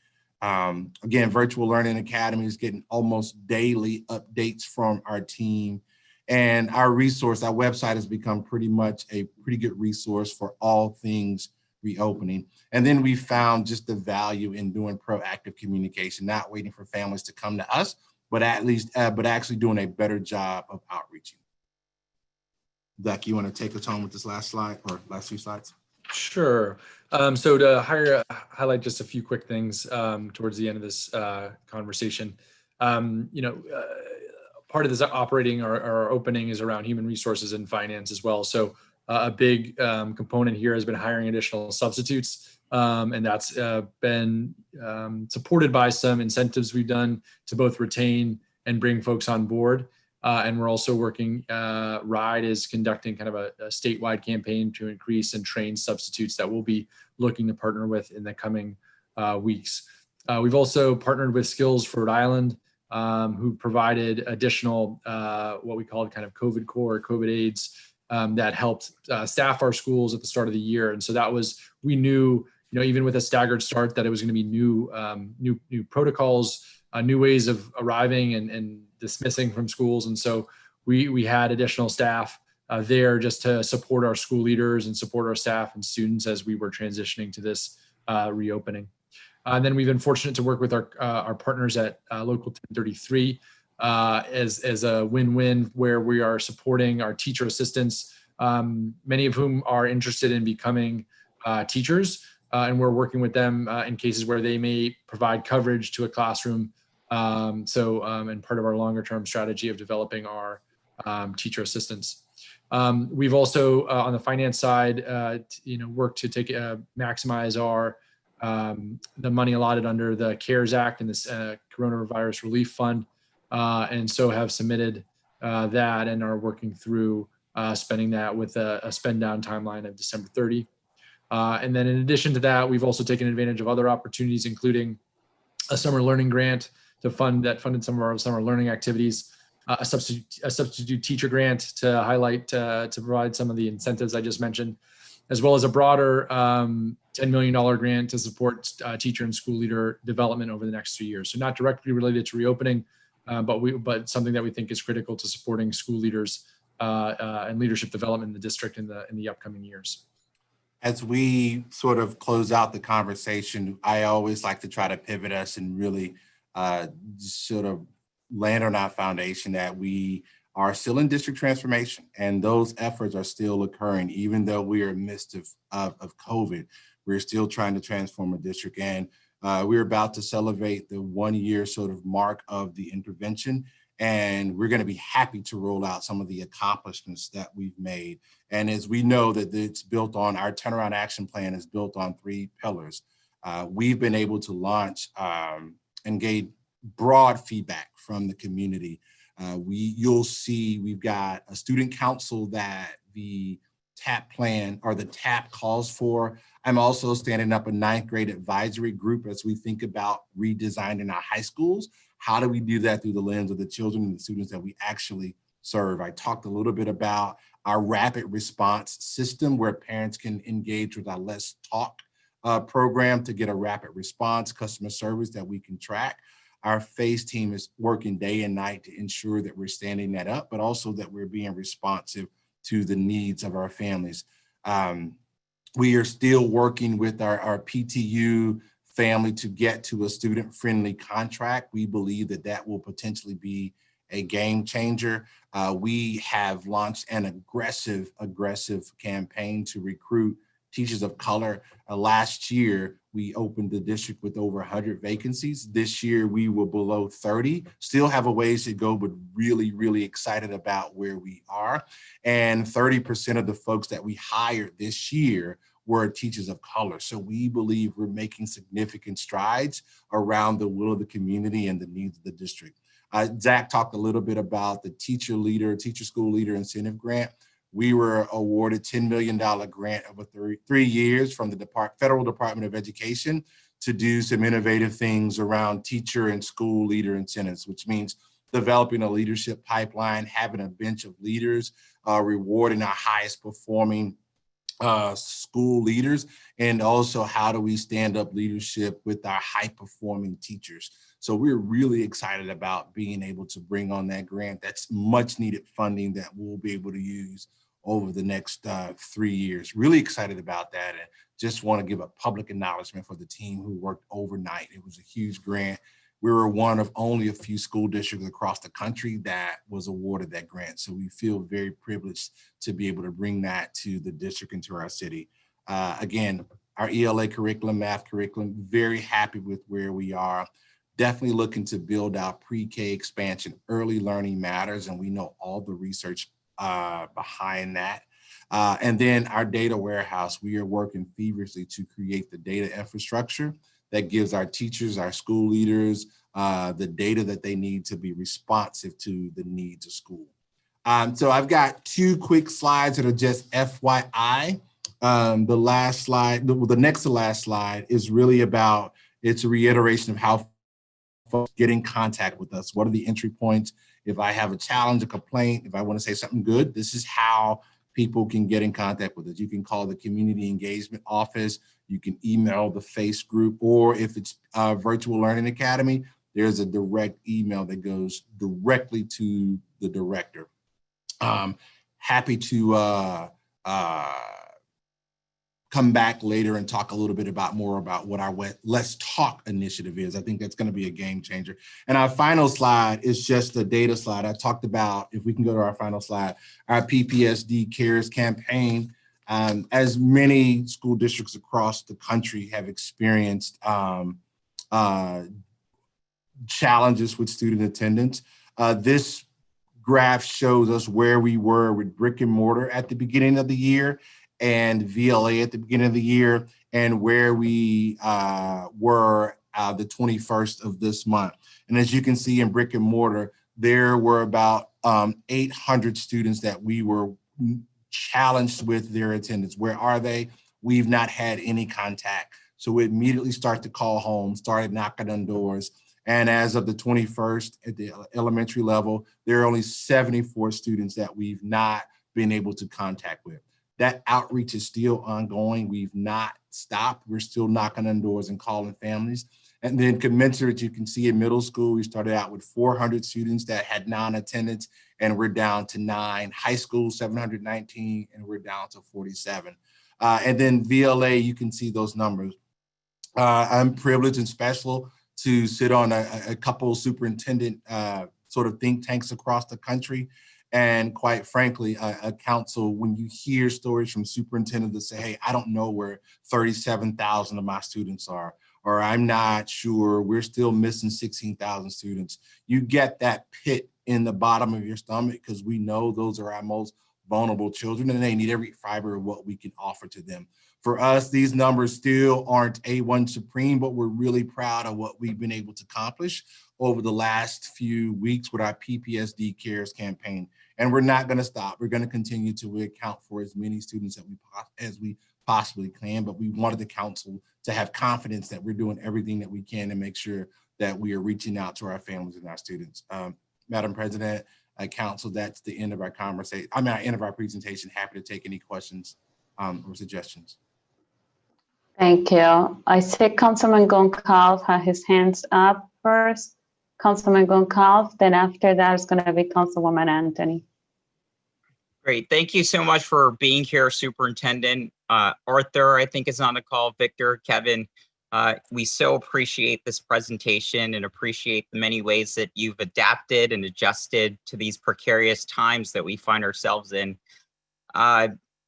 Again, Virtual Learning Academy is getting almost daily updates from our team. And our website has become pretty much a pretty good resource for all things reopening. And then we found just the value in doing proactive communication, not waiting for families to come to us, but actually doing a better job of outreaching. Zach, you want to take us home with this last slide or last few slides?
Sure. So to highlight just a few quick things towards the end of this conversation. Part of this operating or opening is around human resources and finance as well. So a big component here has been hiring additional substitutes, and that's been supported by some incentives we've done to both retain and bring folks on board. And we're also working, RIDE is conducting kind of a statewide campaign to increase and train substitutes that we'll be looking to partner with in the coming weeks. We've also partnered with Skills for Rhode Island, who provided additional, what we called kind of COVID core, COVID aids, that helped staff our schools at the start of the year. And so that was, we knew, even with a staggered start, that it was going to be new protocols, new ways of arriving and dismissing from schools. And so we had additional staff there just to support our school leaders and support our staff and students as we were transitioning to this reopening. And then we've been fortunate to work with our partners at Local 1033 as a win-win, where we are supporting our teacher assistants, many of whom are interested in becoming teachers. And we're working with them in cases where they may provide coverage to a classroom. And part of our longer term strategy of developing our teacher assistants. We've also, on the finance side, worked to maximize our the money allotted under the CARES Act and this Coronavirus Relief Fund, and so have submitted that and are working through spending that with a spend down timeline of December 30. And then in addition to that, we've also taken advantage of other opportunities, including a summer learning grant funded some of our summer learning activities, a substitute teacher grant to highlight, to provide some of the incentives I just mentioned, as well as a broader $10 million grant to support teacher and school leader development over the next 2 years. So not directly related to reopening, but something that we think is critical to supporting school leaders and leadership development in the district in the upcoming years.
As we sort of close out the conversation, I always like to try to pivot us and really sort of land on our foundation that we are still in district transformation, and those efforts are still occurring, even though we are in the midst of COVID. We're still trying to transform a district, and we're about to celebrate the 1 year sort of mark of the intervention, and we're going to be happy to roll out some of the accomplishments that we've made. And as we know that it's built on, our turnaround action plan is built on 3 pillars. We've been able to launch and gain broad feedback from the community. You'll see we've got a student council that the TAP plan or the TAP calls for. I'm also standing up a 9th grade advisory group as we think about redesigning our high schools. How do we do that through the lens of the children and the students that we actually serve? I talked a little bit about our rapid response system, where parents can engage with our Let's Talk program to get a rapid response customer service that we can track. Our FACE team is working day and night to ensure that we're standing that up, but also that we're being responsive to the needs of our families. We are still working with our PTU family to get to a student-friendly contract. We believe that that will potentially be a game changer. We have launched an aggressive campaign to recruit teachers of color. Last year, we opened the district with over 100 vacancies. This year, we were below 30. Still have a ways to go, but really, really excited about where we are. And 30% of the folks that we hired this year were teachers of color. So we believe we're making significant strides around the will of the community and the needs of the district. Zach talked a little bit about the teacher school leader incentive grant. We were awarded $10 million grant over 3 years from the Federal Department of Education to do some innovative things around teacher and school leader incentives, which means developing a leadership pipeline, having a bench of leaders, rewarding our highest performing school leaders, and also how do we stand up leadership with our high performing teachers. So we're really excited about being able to bring on that grant. That's much needed funding that we'll be able to use over the next 3 years. Really excited about that, and just want to give a public acknowledgement for the team who worked overnight. It was a huge grant. We were one of only a few school districts across the country that was awarded that grant. So we feel very privileged to be able to bring that to the district and to our city. Again, our ELA curriculum, math curriculum, very happy with where we are. Definitely looking to build out pre-K expansion. Early learning matters, and we know all the research behind that. And then our data warehouse, we are working feverishly to create the data infrastructure that gives our teachers, our school leaders, the data that they need to be responsive to the needs of school. So I've got 2 quick slides that are just FYI. The last slide, the next to last slide is really about, it's a reiteration of how folks get in contact with us. What are the entry points? If I have a challenge, a complaint, if I want to say something good, this is how people can get in contact with us. You can call the Community Engagement Office, you can email the FACE group, or if it's Virtual Learning Academy, there's a direct email that goes directly to the director. Happy to come back later and talk a little bit more about what our Let's Talk initiative is. I think that's going to be a game changer. And our final slide is just a data slide. I talked about, if we can go to our final slide, our PPSD Cares campaign. As many school districts across the country have experienced challenges with student attendance. This graph shows us where we were with brick and mortar at the beginning of the year and VLA at the beginning of the year, and where we were the 21st of this month. And as you can see in brick and mortar, there were about 800 students that we were challenged with their attendance. Where are they? We've not had any contact. So we immediately start to call home, started knocking on doors. And as of the 21st at the elementary level, there are only 74 students that we've not been able to contact with. That outreach is still ongoing. We've not stopped. We're still knocking on doors and calling families. And then commensurate, you can see in middle school, we started out with 400 students that had non-attendance, and we're down to 9. High school, 719, and we're down to 47. And then VLA, you can see those numbers. I'm privileged and special to sit on a couple of superintendent sort of think tanks across the country. And quite frankly, a council, when you hear stories from superintendents that say, hey, I don't know where 37,000 of my students are, or I'm not sure, we're still missing 16,000 students. You get that pit in the bottom of your stomach, because we know those are our most vulnerable children, and they need every fiber of what we can offer to them. For us, these numbers still aren't A1 supreme, but we're really proud of what we've been able to accomplish over the last few weeks with our PPSD Cares campaign. And we're not going to stop. We're going to continue to account for as many students as we possibly can, but we wanted the council to have confidence that we're doing everything that we can to make sure that we are reaching out to our families and our students. Madam President, Council, that's the end of our conversation. End of our presentation. Happy to take any questions or suggestions.
Thank you. I see Councilman Goncalves has his hands up first. Councilman Goncalves, then after that is going to be Councilwoman Anthony.
Great. Thank you so much for being here, Superintendent. Arthur, I think, is on the call. Victor, Kevin, we so appreciate this presentation and appreciate the many ways that you've adapted and adjusted to these precarious times that we find ourselves in.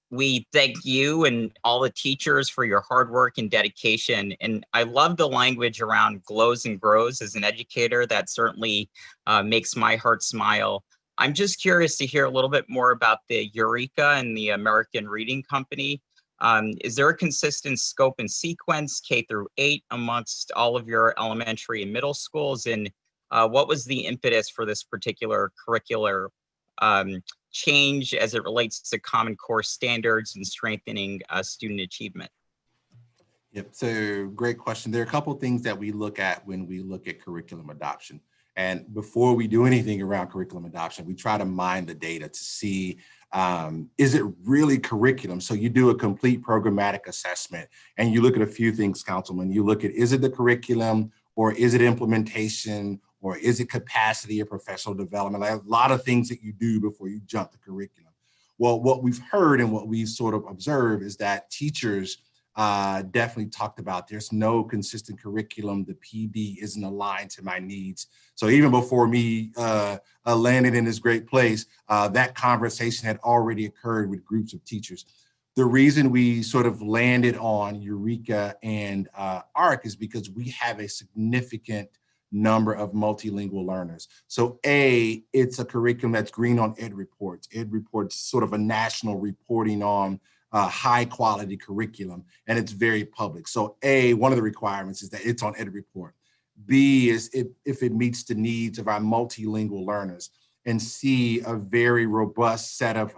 We thank you and all the teachers for your hard work and dedication. And I love the language around glows and grows. As an educator, that certainly makes my heart smile. I'm just curious to hear a little bit more about the Eureka and the American Reading Company. Is there a consistent scope and sequence K-8 amongst all of your elementary and middle schools? And what was the impetus for this particular curricular change as it relates to Common Core standards and strengthening student achievement?
Yep, so great question. There are a couple of things that we look at when we look at curriculum adoption. And before we do anything around curriculum adoption, we try to mine the data to see, is it really curriculum? So you do a complete programmatic assessment and you look at a few things, Councilman. You look at, is it the curriculum, or is it implementation, or is it capacity or professional development? Like a lot of things that you do before you jump the curriculum. Well, what we've heard and what we sort of observe is that teachers definitely talked about there's no consistent curriculum. The PD isn't aligned to my needs. So even before me landed in this great place, that conversation had already occurred with groups of teachers. The reason we sort of landed on Eureka and ARC is because we have a significant number of multilingual learners. So it's a curriculum that's green on Ed Reports. Ed Reports sort of a national reporting on high quality curriculum, and it's very public. So one of the requirements is that it's on Ed Report. B is if it meets the needs of our multilingual learners. And C, a very robust set of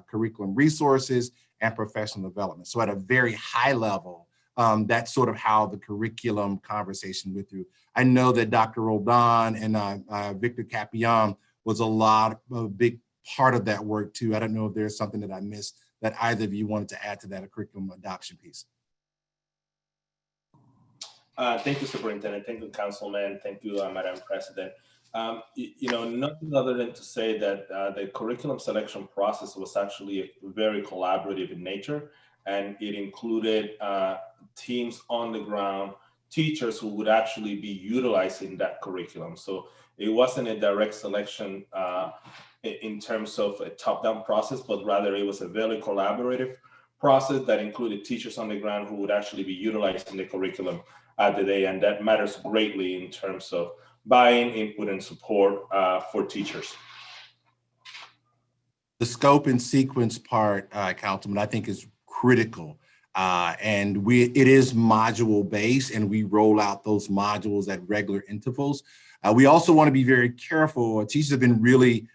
curriculum resources and professional development. So at a very high level, that's sort of how the curriculum conversation went through. I know that Dr. Roldan and Victor Capion was a big part of that work too. I don't know if there's something that I missed that either of you wanted to add to that curriculum adoption piece.
Thank you, Superintendent. Thank you, Councilman. Thank you, Madam President. Nothing other than to say that the curriculum selection process was actually very collaborative in nature, and it included teams on the ground, teachers who would actually be utilizing that curriculum. So it wasn't a direct selection in terms of a top-down process, but rather it was a very collaborative process that included teachers on the ground who would actually be utilizing the curriculum at the day. And that matters greatly in terms of buy-in, input, and support for teachers.
The scope and sequence part, Councilman, I think is critical. And it is module based, and we roll out those modules at regular intervals. We also want to be very careful. Teachers have been really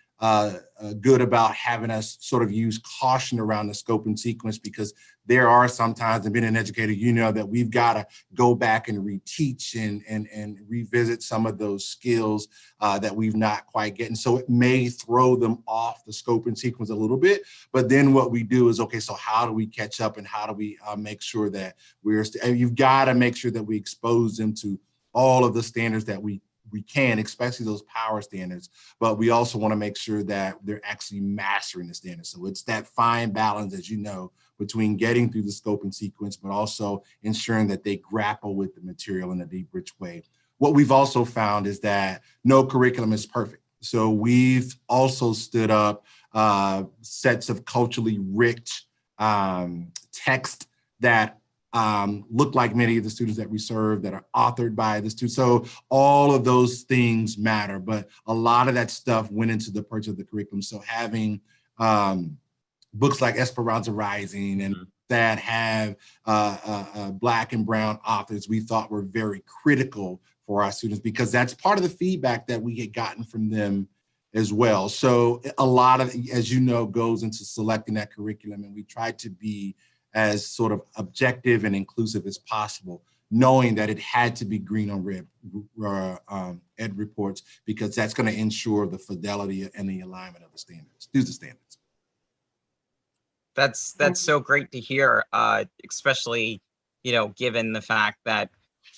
good about having us sort of use caution around the scope and sequence, because there are sometimes, and being an educator, that we've got to go back and reteach and revisit some of those skills that we've not quite getting. So it may throw them off the scope and sequence a little bit, but then what we do is, okay, so how do we catch up, and how do we make sure that you've got to make sure that we expose them to all of the standards that we can, especially those power standards, but we also want to make sure that they're actually mastering the standards. So it's that fine balance, as you know, between getting through the scope and sequence, but also ensuring that they grapple with the material in a deep, rich way. What we've also found is that no curriculum is perfect. So we've also stood up sets of culturally rich text that look like many of the students that we serve, that are authored by the students. So all of those things matter, but a lot of that stuff went into the purchase of the curriculum. So having books like Esperanza Rising and that have Black and Brown authors, we thought were very critical for our students, because that's part of the feedback that we had gotten from them as well. So a lot of, as you know, goes into selecting that curriculum, and we tried to be as sort of objective and inclusive as possible, knowing that it had to be green on red Ed Reports, because that's going to ensure the fidelity and the alignment of the standards, to the standards.
That's so great to hear, especially, given the fact that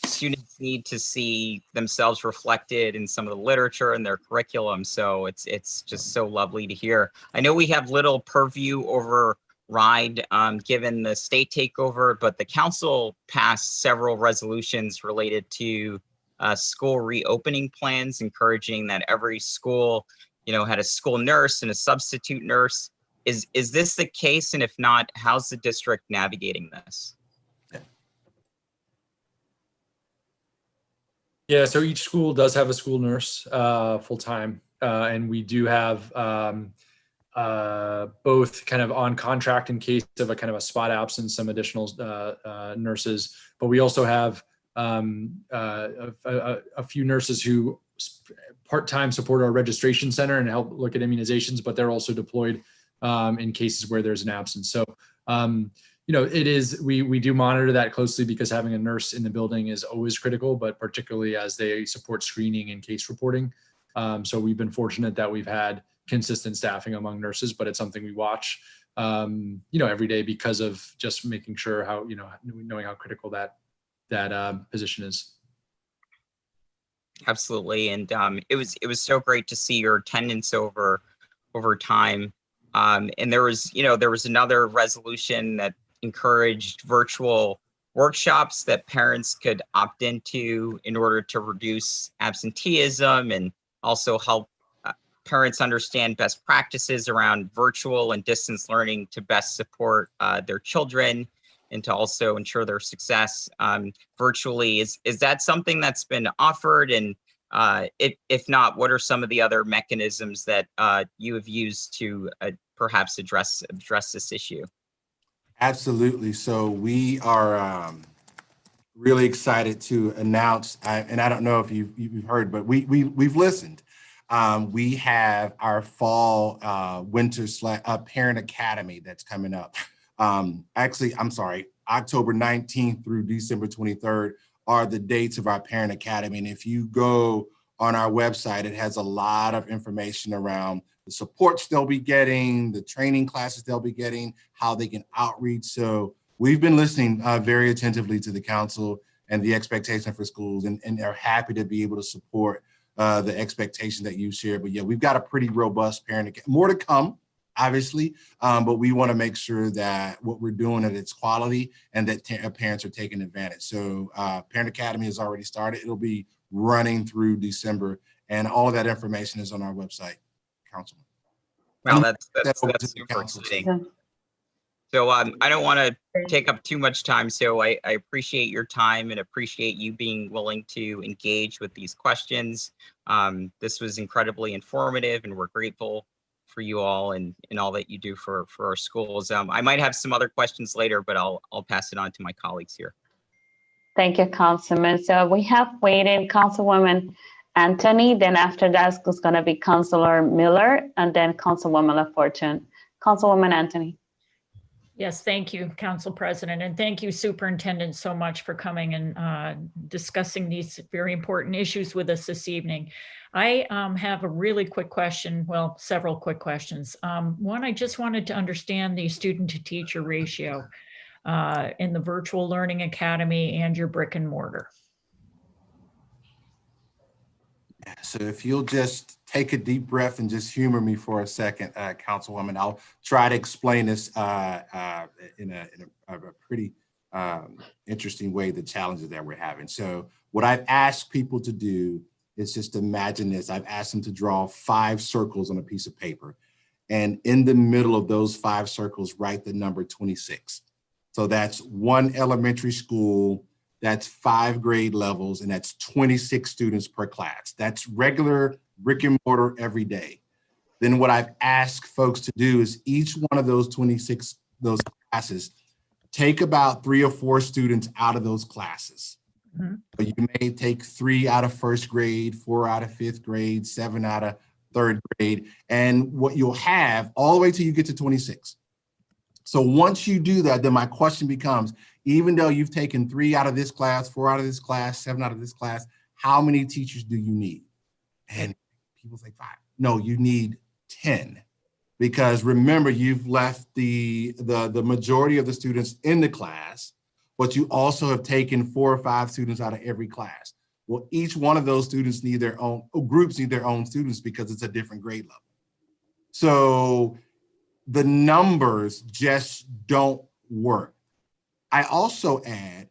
students need to see themselves reflected in some of the literature and their curriculum. So it's just so lovely to hear. I know we have little purview over RIDE given the state takeover, but the council passed several resolutions related to school reopening plans, encouraging that every school, had a school nurse and a substitute nurse. Is this the case? And if not, how's the district navigating this?
Yeah, so each school does have a school nurse full-time, and we do have both kind of on contract in case of a kind of a spot absence, some additional nurses, but we also have a few nurses who part-time support our registration center and help look at immunizations, but they're also deployed in cases where there's an absence. So, it is, we do monitor that closely, because having a nurse in the building is always critical, but particularly as they support screening and case reporting. So we've been fortunate that we've had consistent staffing among nurses, but it's something we watch, every day because of just making sure how, knowing how critical that position is.
Absolutely. And it was so great to see your attendance over time. And there was another resolution that encouraged virtual workshops that parents could opt into in order to reduce absenteeism and also help parents understand best practices around virtual and distance learning to best support their children and to also ensure their success virtually. Is that something that's been offered? And if not, what are some of the other mechanisms that you have used to perhaps address this issue?
Absolutely. So we are really excited to announce, and I don't know if you've heard, but we've listened. We have our fall winter parent academy that's coming up. Actually, I'm sorry, October 19th through December 23rd are the dates of our parent academy. And if you go on our website, it has a lot of information around the supports they'll be getting, the training classes they'll be getting, how they can outreach. So we've been listening very attentively to the council and the expectation for schools, and are happy to be able to support the expectation that you share. But yeah, we've got a pretty robust more to come, obviously, but we want to make sure that what we're doing at its quality and that parents are taking advantage. So Parent Academy has already started. It'll be running through December, and all of that information is on our website, Councilman.
Wow, that's
over to the
super
council.
exciting. So I don't want to take up too much time. So I appreciate your time and appreciate you being willing to engage with these questions. This was incredibly informative, and we're grateful for you all and all that you do for our schools. I might have some other questions later, but I'll pass it on to my colleagues here.
Thank you, Councilman. So we have waiting Councilwoman Anthony, then after that it's going to be Councilor Miller, and then Councilwoman LaFortune. Councilwoman Anthony.
Yes, thank you, Council President, and thank you, Superintendent, so much for coming and discussing these very important issues with us this evening. I have a really quick question, well, several quick questions. One, I just wanted to understand the student-to-teacher ratio in the Virtual Learning Academy and your brick and mortar.
So if you'll just take a deep breath and just humor me for a second, Councilwoman, I'll try to explain this in a pretty interesting way, the challenges that we're having. So what I've asked people to do is just imagine this. I've asked them to draw 5 circles on a piece of paper, and in the middle of those 5 circles, write the number 26. So that's one elementary school, that's 5 grade levels, and that's 26 students per class. That's regular brick and mortar every day. Then what I've asked folks to do is each one of those 26, those classes, take about 3 or 4 students out of those classes. Mm-hmm. So you may take 3 out of 1st grade, 4 out of 5th grade, 7 out of 3rd grade, and what you'll have all the way till you get to 26. So once you do that, then my question becomes, even though you've taken 3 out of this class, 4 out of this class, 7 out of this class, how many teachers do you need? And people say 5. No, you need 10. Because remember, you've left the majority of the students in the class, but you also have taken 4 or 5 students out of every class. Well, each one of those students need their own, groups need their own students because it's a different grade level. So the numbers just don't work. I also add,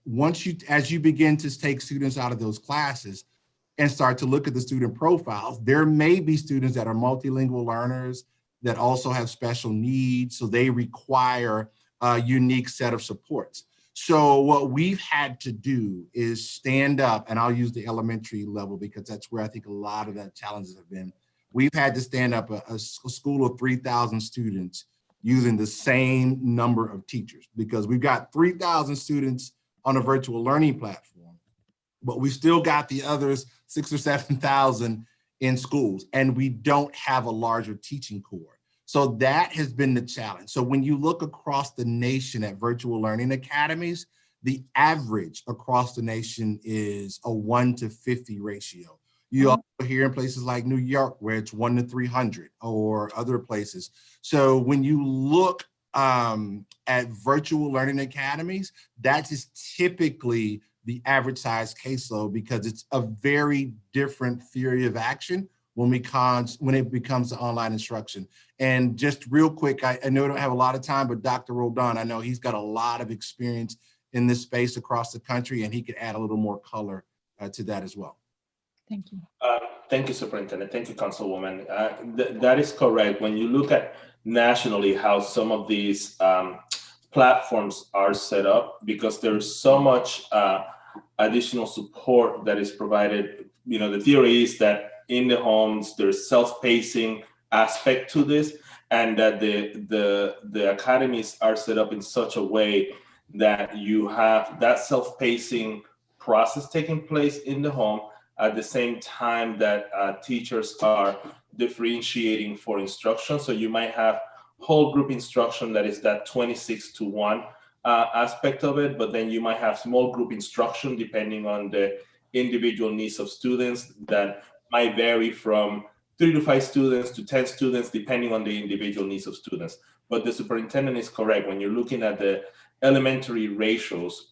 as you begin to take students out of those classes and start to look at the student profiles, there may be students that are multilingual learners that also have special needs, so they require a unique set of supports. So what we've had to do is stand up, and I'll use the elementary level because that's where I think a lot of the challenges have been. We've had to stand up a school of 3,000 students using the same number of teachers, because we've got 3,000 students on a virtual learning platform, but we still got the others 6,000 or 7,000 in schools, and we don't have a larger teaching core. So that has been the challenge. So when you look across the nation at virtual learning academies, the average across the nation is a 1 to 50 ratio. You also hear in places like New York where it's 1 to 300 or other places. So when you look at virtual learning academies, that is typically the average size caseload because it's a very different theory of action when it becomes online instruction. And just real quick, I know I don't have a lot of time, but Dr. Roldan, I know he's got a lot of experience in this space across the country, and he could add a little more color to that as well.
Thank you.
Thank you, Superintendent. Thank you, Councilwoman. That is correct. When you look at nationally how some of these platforms are set up, because there's so much additional support that is provided. You know, the theory is that in the homes, there's self-pacing aspect to this, and that the academies are set up in such a way that you have that self-pacing process taking place in the home at the same time that teachers are differentiating for instruction. So you might have whole group instruction that is that 26-to-1 aspect of it, but then you might have small group instruction depending on the individual needs of students that might vary from 3 to 5 students to 10 students, depending on the individual needs of students. But the superintendent is correct. When you're looking at the elementary ratios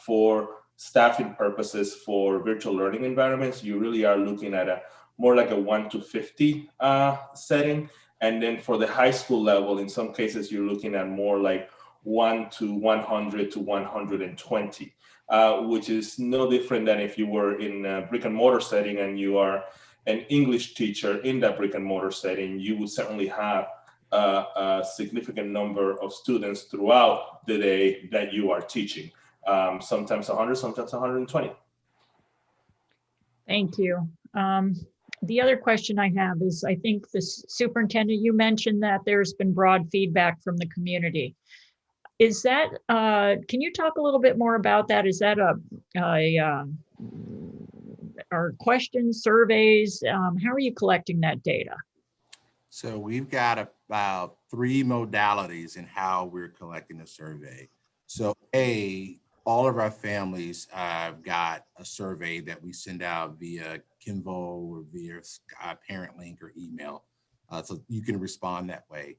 for staffing purposes for virtual learning environments, you really are looking at a more like a 1 to 50 setting. And then for the high school level, in some cases, you're looking at more like 1 to 100 to 120, which is no different than if you were in a brick and mortar setting and you are an English teacher in that brick and mortar setting. You would certainly have a significant number of students throughout the day that you are teaching. Sometimes 100, sometimes 120.
Thank you. The other question I have is, I think the superintendent, you mentioned that there's been broad feedback from the community. Is that, can you talk a little bit more about that? Is that are questions, surveys? How are you collecting that data?
So we've got about 3 modalities in how we're collecting the survey. So all of our families got a survey that we send out via Kinvo or via parent link or email. So you can respond that way.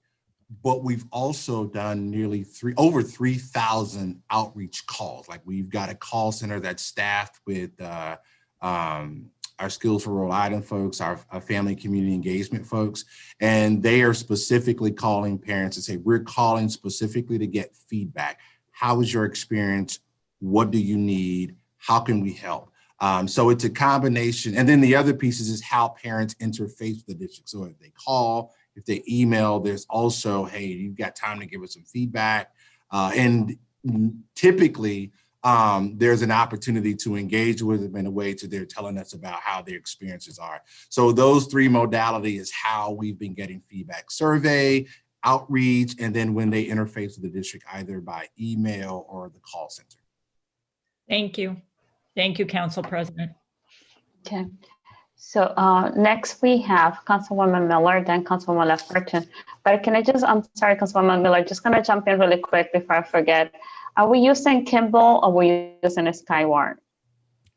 But we've also done nearly over 3,000 outreach calls. Like we've got a call center that's staffed with our Skills for Rhode Island folks, our family community engagement folks, and they are specifically calling parents and say, we're calling specifically to get feedback. How was your experience? What do you need? How can we help? So it's a combination. And then the other pieces is how parents interface with the district. So if they call, if they email, there's also, hey, you've got time to give us some feedback. And typically, there's an opportunity to engage with them in a way to they're telling us about how their experiences are. So those 3 modalities is how we've been getting feedback: survey, outreach, and then when they interface with the district, either by email or the call center.
Thank you. Thank you, Council President.
Okay. So next we have Councilwoman Miller, then Councilwoman Lefferton. But can I just, I'm sorry, Councilwoman Miller, just gonna jump in really quick before I forget. Are we using Kimball or we're using a Skyward?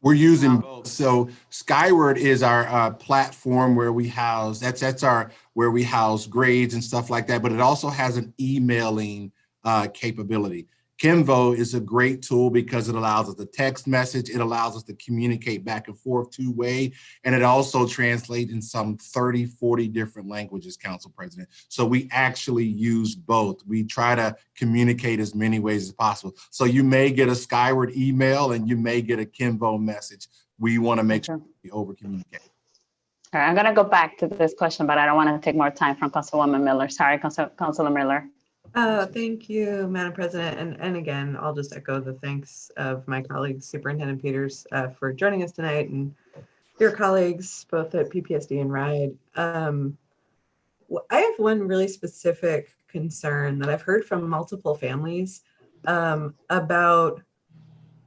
We're using both. So Skyward is our platform where we house, where we house grades and stuff like that, but it also has an emailing capability. Kinvo is a great tool because it allows us to text message, it allows us to communicate back and forth 2-way, and it also translates in some 30, 40 different languages, Council President. So we actually use both. We try to communicate as many ways as possible. So you may get a Skyward email and you may get a Kinvo message. We want to make sure we over communicate.
All right, I'm gonna go back to this question, but I don't want to take more time from Councilwoman Miller. Sorry, Councilor Miller.
Thank you, Madam President. And again, I'll just echo the thanks of my colleague, Superintendent Peters, for joining us tonight, and your colleagues, both at PPSD and RIDE. I have one really specific concern that I've heard from multiple families about.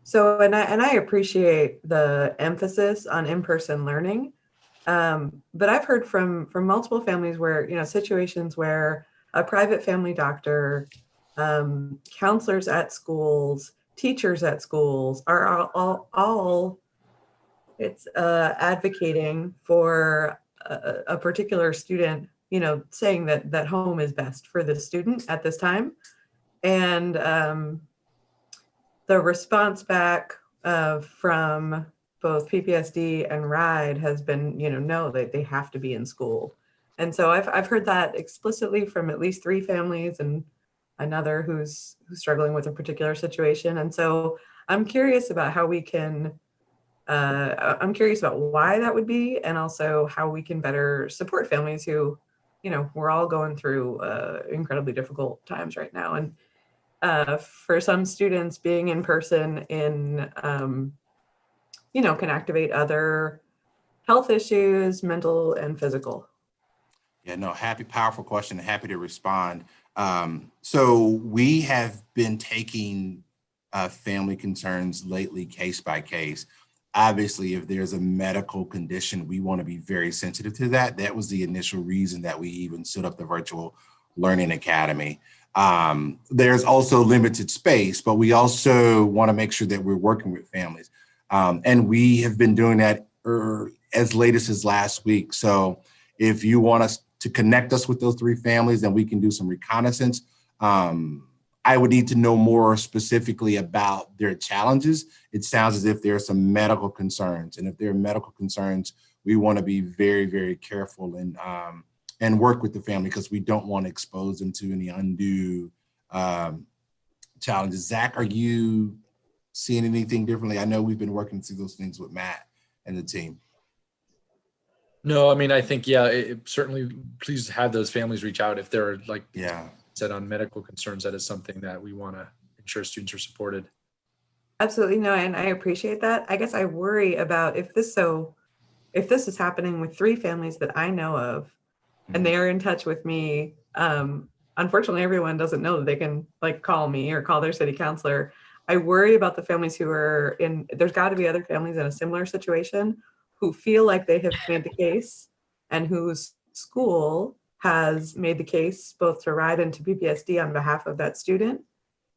So, and I appreciate the emphasis on in-person learning, but I've heard from multiple families where, situations where a private family doctor, counselors at schools, teachers at schools are all it's advocating for a particular student, saying that home is best for the student at this time. And the response back from both PPSD and RIDE has been, no, they have to be in school. And so I've heard that explicitly from at least 3 families and another who's struggling with a particular situation. And so I'm curious about how we can, I'm curious about why that would be, and also how we can better support families who, we're all going through incredibly difficult times right now. And for some students, being in person can activate other health issues, mental and physical.
Yeah, no, powerful question. Happy to respond. So we have been taking family concerns lately case by case. Obviously, if there's a medical condition, we want to be very sensitive to that. That was the initial reason that we even stood up the Virtual Learning Academy. There's also limited space, but we also want to make sure that we're working with families. And we have been doing that as late as last week. So if you want us to connect us with those 3 families, then we can do some reconnaissance. I would need to know more specifically about their challenges. It sounds as if there are some medical concerns. And if there are medical concerns, we want to be very, very careful and work with the family, because we don't want to expose them to any undue challenges. Zach, are you seeing anything differently? I know we've been working through those things with Matt and the team.
No, I mean, I think, certainly please have those families reach out if they're said on medical concerns. That is something that we want to ensure students are supported.
Absolutely. No, and I appreciate that. I guess I worry about if this is happening with 3 families that I know of, and they are in touch with me. Unfortunately, everyone doesn't know that they can call me or call their city councilor. I worry about the families who are there's got to be other families in a similar situation who feel like they have made the case, and whose school has made the case both to RIDE and to PPSD on behalf of that student.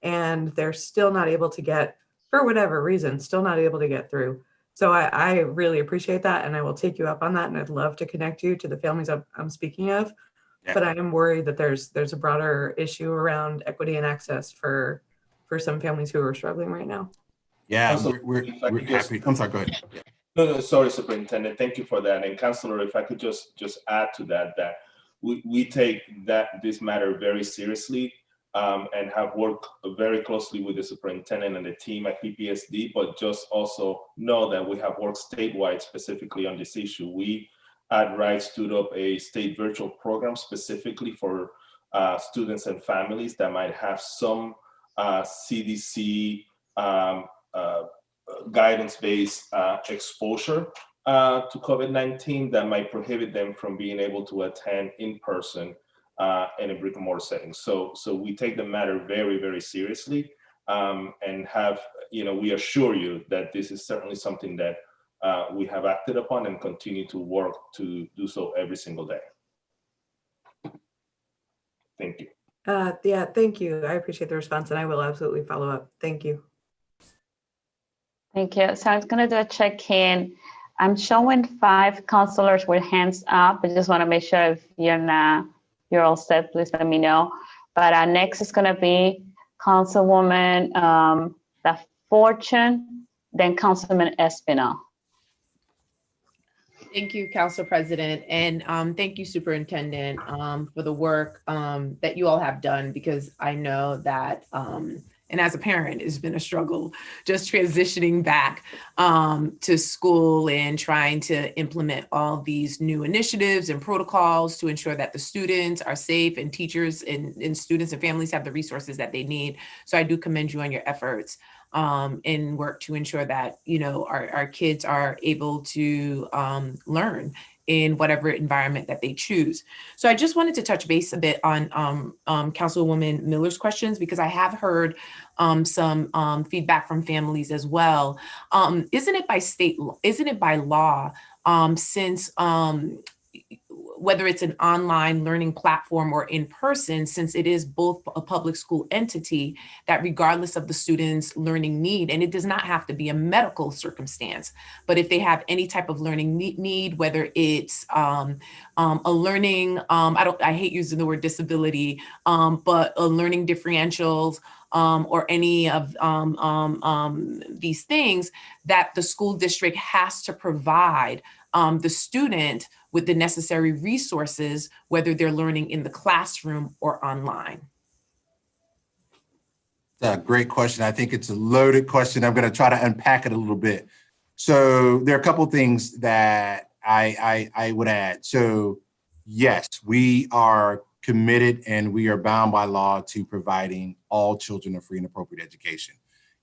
And they're still not able to get, for whatever reason, through. So I really appreciate that, and I will take you up on that, and I'd love to connect you to the families I'm speaking of. Yeah. But I am worried that there's a broader issue around equity and access for some families who are struggling right now.
Yeah, we're happy. I'm sorry, go ahead. Yeah.
No, sorry, Superintendent. Thank you for that. And Councilor, if I could just add to that we take this matter very seriously. And have worked very closely with the superintendent and the team at PPSD, but just also know that we have worked statewide specifically on this issue. We at RIDE stood up a state virtual program specifically for students and families that might have some CDC guidance-based exposure to COVID-19 that might prohibit them from being able to attend in person in a brick and mortar setting. So we take the matter very, very seriously, and have, we assure you that this is certainly something that we have acted upon and continue to work to do so every single day. Thank you.
Yeah, thank you. I appreciate the response, and I will absolutely follow up. Thank you.
Thank you. So I was going to do a check-in. I'm showing 5 counselors with hands up. I just want to make sure if you're all set, please let me know. But next is going to be Councilwoman La Fortune, then Councilman Espinal.
Thank you, Council President, and thank you, Superintendent, for the work that you all have done, because I know that, and as a parent, it's been a struggle just transitioning back to school and trying to implement all these new initiatives and protocols to ensure that the students are safe, and teachers and students and families have the resources that they need. So I do commend you on your efforts and work to ensure that, our kids are able to learn in whatever environment that they choose. So I just wanted to touch base a bit on Councilwoman Miller's questions, because I have heard some feedback from families as well. Isn't it by law, since whether it's an online learning platform or in person, since it is both a public school entity, that regardless of the student's learning need, and it does not have to be a medical circumstance, but if they have any type of learning need, whether it's a learning, I hate using the word disability, but a learning differentials, or any of these things, that the school district has to provide the student with the necessary resources, whether they're learning in the classroom or online.
That's a great question. I think it's a loaded question. I'm going to try to unpack it a little bit. So there are a couple of things that I would add. So yes, we are committed and we are bound by law to providing all children a free and appropriate education.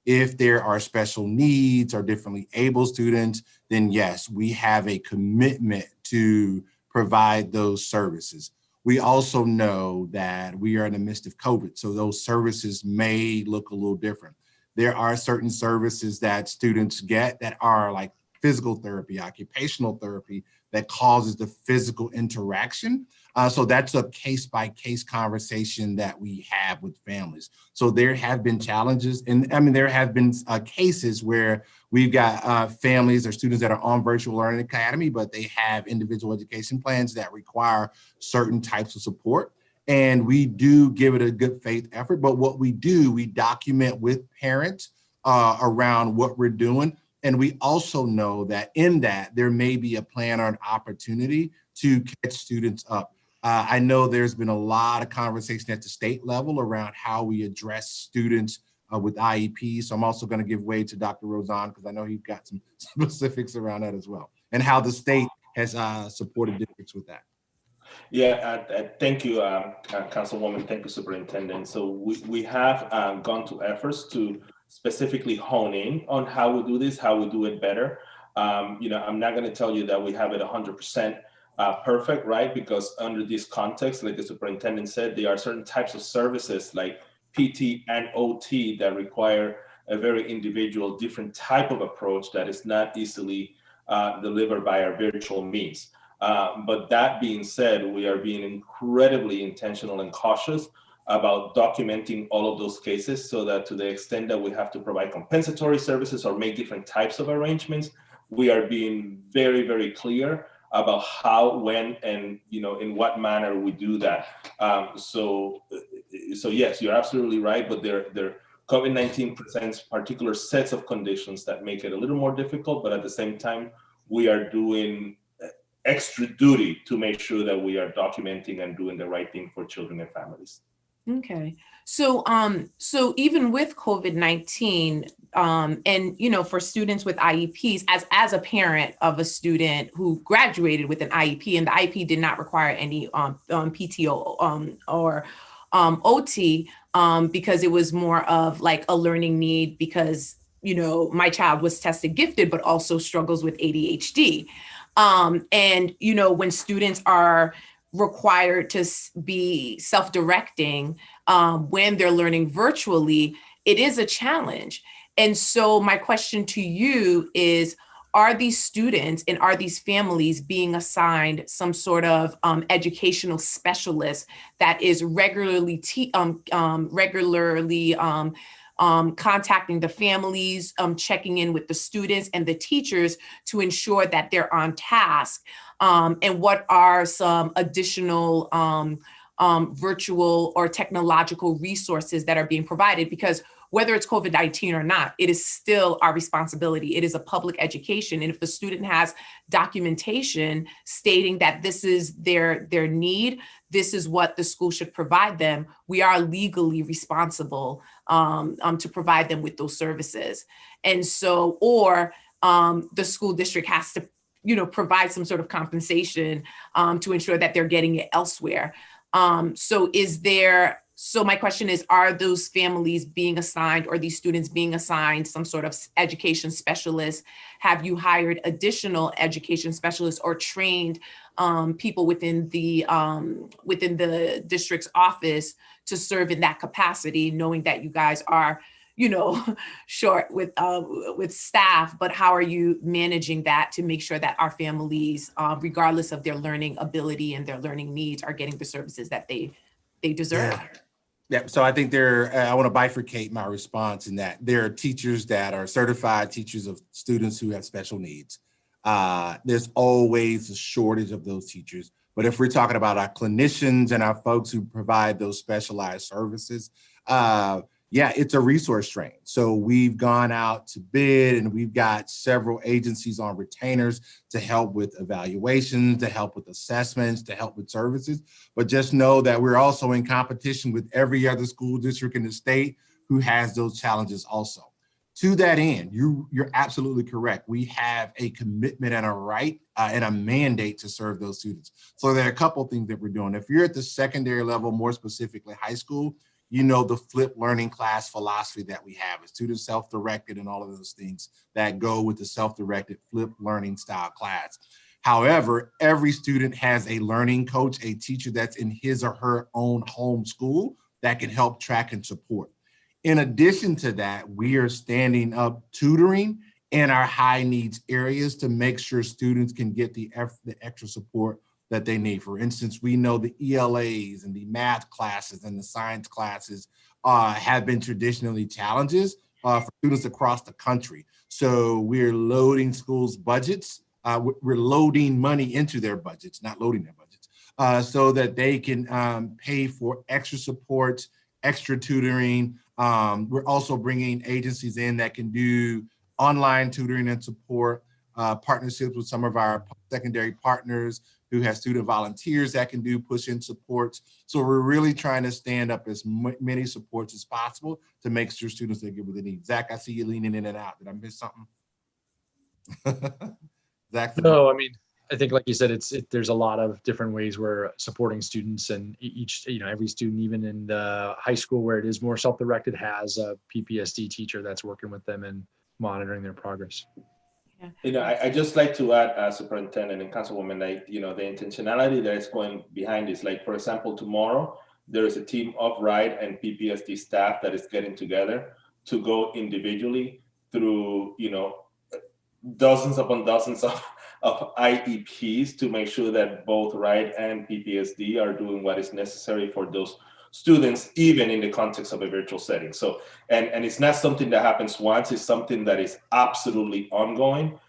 If there are special needs or differently able students, then yes, we have a commitment to provide those services. We also know that we are in the midst of COVID, so those services may look a little different. There are certain services that students get that are like physical therapy, occupational therapy, that causes the physical interaction. So that's a case-by-case conversation that we have with families. So there have been challenges, and I mean, there have been cases where we've got families or students that are on Virtual Learning Academy, but they have individual education plans that require certain types of support. And we do give it a good faith effort, but what we do, we document with parents around what we're doing. And we also know that in that there may be a plan or an opportunity to catch students up. I know there's been a lot of conversation at the state level around how we address students with IEPs. So I'm also going to give way to Dr. Rozan, because I know he's got some specifics around that as well, and how the state has supported districts with that.
Yeah, thank you, Councilwoman. Thank you, Superintendent. So we have gone to efforts to specifically hone in on how we do this, how we do it better. I'm not going to tell you that we have it 100% perfect, right? Because under this context, like the superintendent said, there are certain types of services like PT and OT that require a very individual, different type of approach that is not easily delivered by our virtual means. But that being said, we are being incredibly intentional and cautious about documenting all of those cases, so that to the extent that we have to provide compensatory services or make different types of arrangements, we are being very, very clear about how, when, and in what manner we do that. So yes, you're absolutely right, but there COVID-19 presents particular sets of conditions that make it a little more difficult, but at the same time, we are doing extra duty to make sure that we are documenting and doing the right thing for children and families.
Okay. So even with COVID-19, and for students with IEPs, as a parent of a student who graduated with an IEP, and the IEP did not require any PTO or OT, because it was more of like a learning need, because my child was tested gifted, but also struggles with ADHD. And when students are required to be self-directing when they're learning virtually, it is a challenge. And so my question to you is, are these students and are these families being assigned some sort of educational specialist that is regularly contacting the families, checking in with the students and the teachers to ensure that they're on task? And what are some additional virtual or technological resources that are being provided? Because whether it's COVID-19 or not, it is still our responsibility. It is a public education. And if the student has documentation stating that this is their need, this is what the school should provide them, we are legally responsible to provide them with those services. And so, or the school district has to provide some sort of compensation to ensure that they're getting it elsewhere. So my question is, are those families being assigned, or these students being assigned some sort of education specialist? Have you hired additional education specialists or trained people within the district's office to serve in that capacity, knowing that you guys are short with staff, but how are you managing that to make sure that our families, regardless of their learning ability and their learning needs, are getting the services that they deserve?
Yeah, so I think I want to bifurcate my response in that there are teachers that are certified teachers of students who have special needs. There's always a shortage of those teachers. But if we're talking about our clinicians and our folks who provide those specialized services, yeah, it's a resource strain. So we've gone out to bid and we've got several agencies on retainers to help with evaluations, to help with assessments, to help with services. But just know that we're also in competition with every other school district in the state who has those challenges also. To that end, you're absolutely correct. We have a commitment and a right and a mandate to serve those students. So there are a couple of things that we're doing. If you're at the secondary level, more specifically high school, you know the flipped learning class philosophy that we have. It's student self-directed and all of those things that go with the self-directed flipped learning style class. However, every student has a learning coach, a teacher that's in his or her own home school that can help track and support. In addition to that, we are standing up tutoring in our high needs areas to make sure students can get the extra support that they need. For instance, we know the ELAs and the math classes and the science classes have been traditionally challenges for students across the country. So we're loading schools' budgets. We're loading money into their budgets, not loading their budgets, so that they can pay for extra support, extra tutoring. We're also bringing agencies in that can do online tutoring and support, partnerships with some of our secondary partners who have student volunteers that can do push-in supports. So we're really trying to stand up as many supports as possible to make sure students get what they need. Zach, I see you leaning in and out. Did I miss something? Zach?
No, I mean, I think like you said, there's a lot of different ways we're supporting students, and each, every student, even in the high school where it is more self-directed, has a PPSD teacher that's working with them and monitoring their progress.
I just like to add, Superintendent and Councilwoman, the intentionality that is going behind this. Like, for example, tomorrow, there is a team of RIDE and PPSD staff that is getting together to go individually through, dozens upon dozens of IEPs to make sure that both RIDE and PPSD are doing what is necessary for those students, even in the context of a virtual setting. So, and it's not something that happens once, it's something that is absolutely ongoing,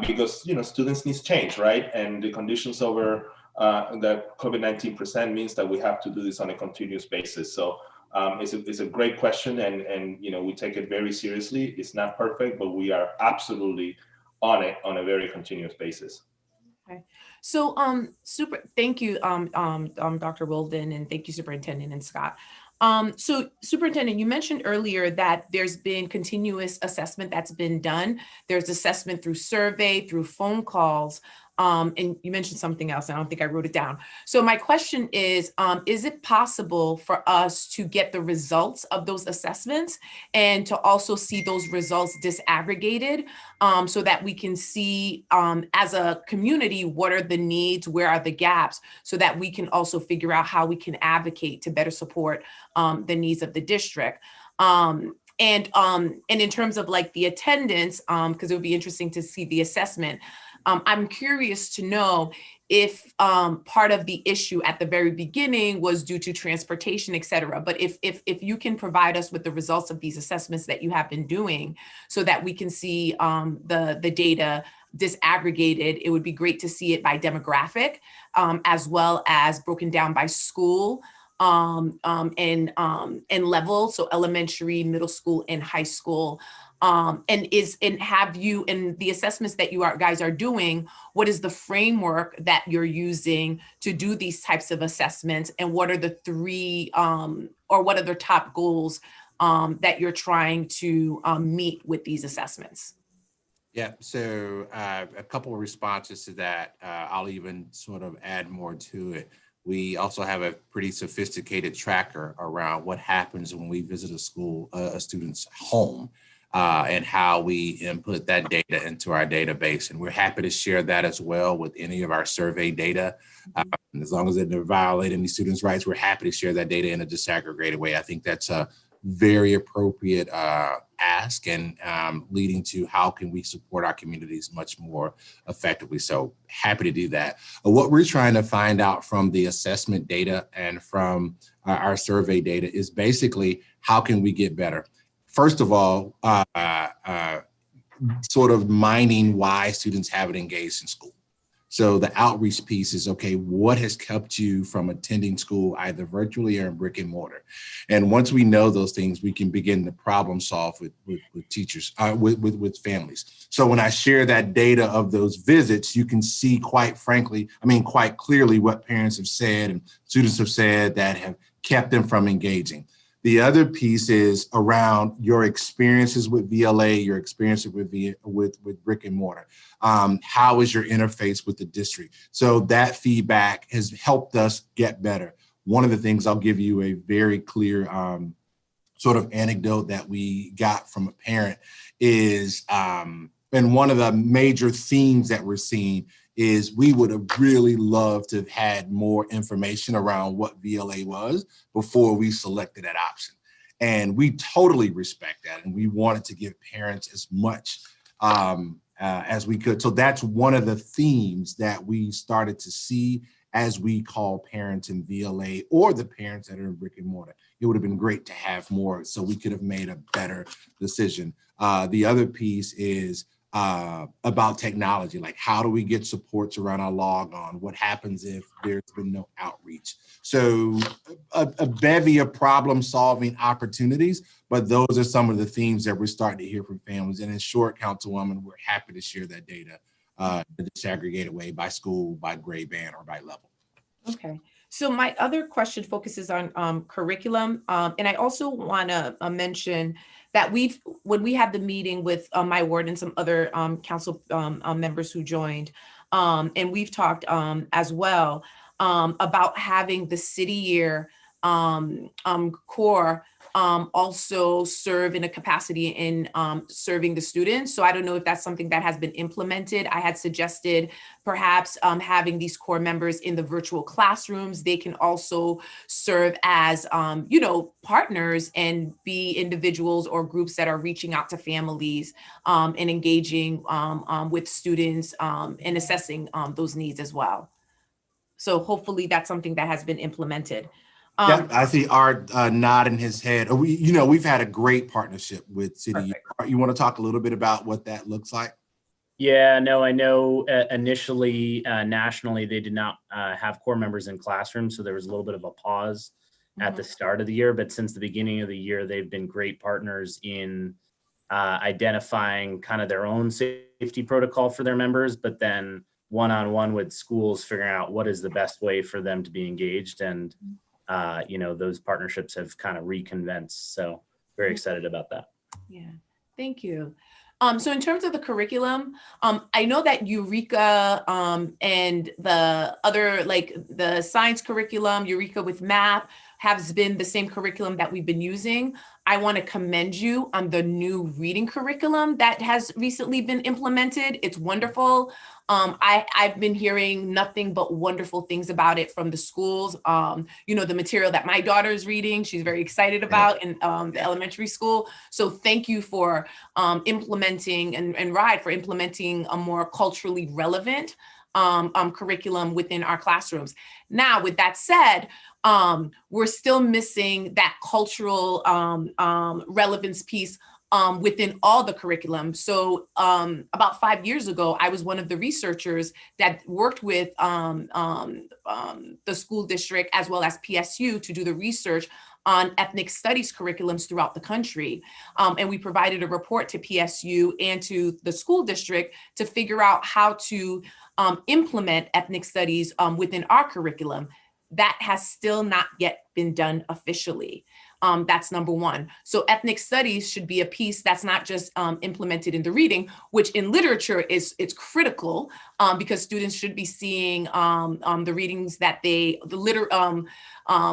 because, students need change, right? And the conditions over that COVID-19 present means that we have to do this on a continuous basis. So it's a great question, and we take it very seriously. It's not perfect, but we are absolutely on it on a very continuous basis.
Okay. So, thank you, Dr. Wilden, and thank you, Superintendent and Scott. So Superintendent, you mentioned earlier that there's been continuous assessment that's been done. There's assessment through survey, through phone calls, and you mentioned something else. I don't think I wrote it down. So my question is it possible for us to get the results of those assessments and to also see those results disaggregated, so that we can see as a community, what are the needs, where are the gaps, so that we can also figure out how we can advocate to better support the needs of the district. And in terms of like the attendance, because it would be interesting to see the assessment. I'm curious to know if part of the issue at the very beginning was due to transportation, et cetera. But if you can provide us with the results of these assessments that you have been doing so that we can see the data disaggregated, it would be great to see it by demographic, as well as broken down by school and level, so elementary, middle school, and high school. And have you, in the assessments that you guys are doing, what is the framework that you're using to do these types of assessments, and what are the three or what are the top goals that you're trying to meet with these assessments?
Yeah, so a couple of responses to that. I'll even sort of add more to it. We also have a pretty sophisticated tracker around what happens when we visit a student's home, and how we input that data into our database. And we're happy to share that as well with any of our survey data. As long as it doesn't violate any students' rights, we're happy to share that data in a disaggregated way. I think that's very appropriate ask, and leading to how can we support our communities much more effectively. So happy to do that. What we're trying to find out from the assessment data and from our survey data is basically how can we get better? First of all, sort of mining why students haven't engaged in school. So the outreach piece is, okay, what has kept you from attending school either virtually or in brick and mortar? And once we know those things, we can begin to problem solve with teachers, with families. So when I share that data of those visits, you can see quite clearly what parents have said and students have said that have kept them from engaging. The other piece is around your experiences with VLA, your experiences with brick and mortar. How is your interface with the district? So that feedback has helped us get better. One of the things, I'll give you a very clear sort of anecdote that we got from a parent is, and one of the major themes that we're seeing is we would have really loved to have had more information around what VLA was before we selected that option. And we totally respect that. And we wanted to give parents as much as we could. So that's one of the themes that we started to see as we call parents in VLA or the parents that are in brick and mortar. It would have been great to have more so we could have made a better decision. The other piece is about technology, like how do we get supports around our log on? What happens if there's been no outreach? So a bevy of problem solving opportunities, but those are some of the themes that we're starting to hear from families. And in short, Councilwoman, we're happy to share that data in a disaggregated way by school, by grade band, or by level.
Okay. So my other question focuses on curriculum. And I also want to mention that when we had the meeting with my ward and some other council members who joined, and we've talked as well about having the city year core also serve in a capacity in serving the students. So I don't know if that's something that has been implemented. I had suggested perhaps having these core members in the virtual classrooms. They can also serve as, partners and be individuals or groups that are reaching out to families and engaging with students and assessing those needs as well. So hopefully that's something that has been implemented.
Yeah, I see Art nodding his head. We've had a great partnership with City. You want to talk a little bit about what that looks like?
Yeah, no, I know initially nationally they did not have core members in classrooms, so there was a little bit of a pause at the start of the year. But since the beginning of the year, they've been great partners in identifying kind of their own safety protocol for their members, but then one-on-one with schools figuring out what is the best way for them to be engaged. And those partnerships have kind of reconvinced. So very excited about that.
Yeah, thank you. So in terms of the curriculum, I know that Eureka and the other, like the science curriculum, Eureka with math, has been the same curriculum that we've been using. I want to commend you on the new reading curriculum that has recently been implemented. It's wonderful. I've been hearing nothing but wonderful things about it from the schools. The material that my daughter is reading, she's very excited about in the elementary school. So thank you for implementing and RIDE for implementing a more culturally relevant curriculum within our classrooms. Now, with that said, we're still missing that cultural relevance piece within all the curriculum. So about 5 years ago, I was one of the researchers that worked with the school district as well as PSU to do the research on ethnic studies curriculums throughout the country. And we provided a report to PSU and to the school district to figure out how to implement ethnic studies within our curriculum. That has still not yet been done officially. That's number one. So ethnic studies should be a piece that's not just implemented in the reading, which in literature it's critical because students should be seeing the readings that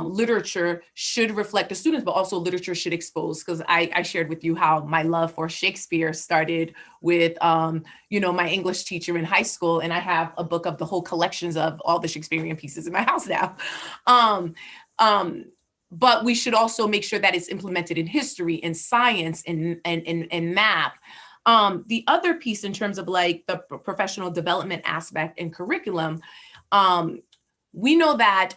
literature should reflect the students, but also literature should expose, because I shared with you how my love for Shakespeare started with, my English teacher in high school. And I have a book of the whole collections of all the Shakespearean pieces in my house now. but we should also make sure that it's implemented in history and science and math. The other piece in terms of like the professional development aspect and curriculum, we know that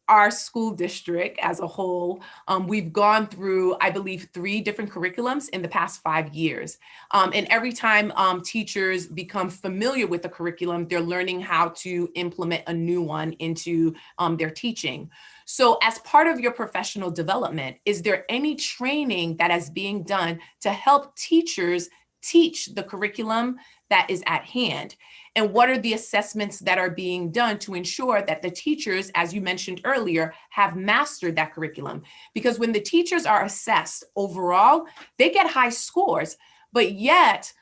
our school district as a whole, we've gone through, I believe, 3 different curriculums in the past 5 years. And every time teachers become familiar with the curriculum, they're learning how to implement a new one into their teaching. So as part of your professional development, is there any training that is being done to help teachers teach the curriculum that is at hand? And what are the assessments that are being done to ensure that the teachers, as you mentioned earlier, have mastered that curriculum? Because when the teachers are assessed overall, they get high scores, but yet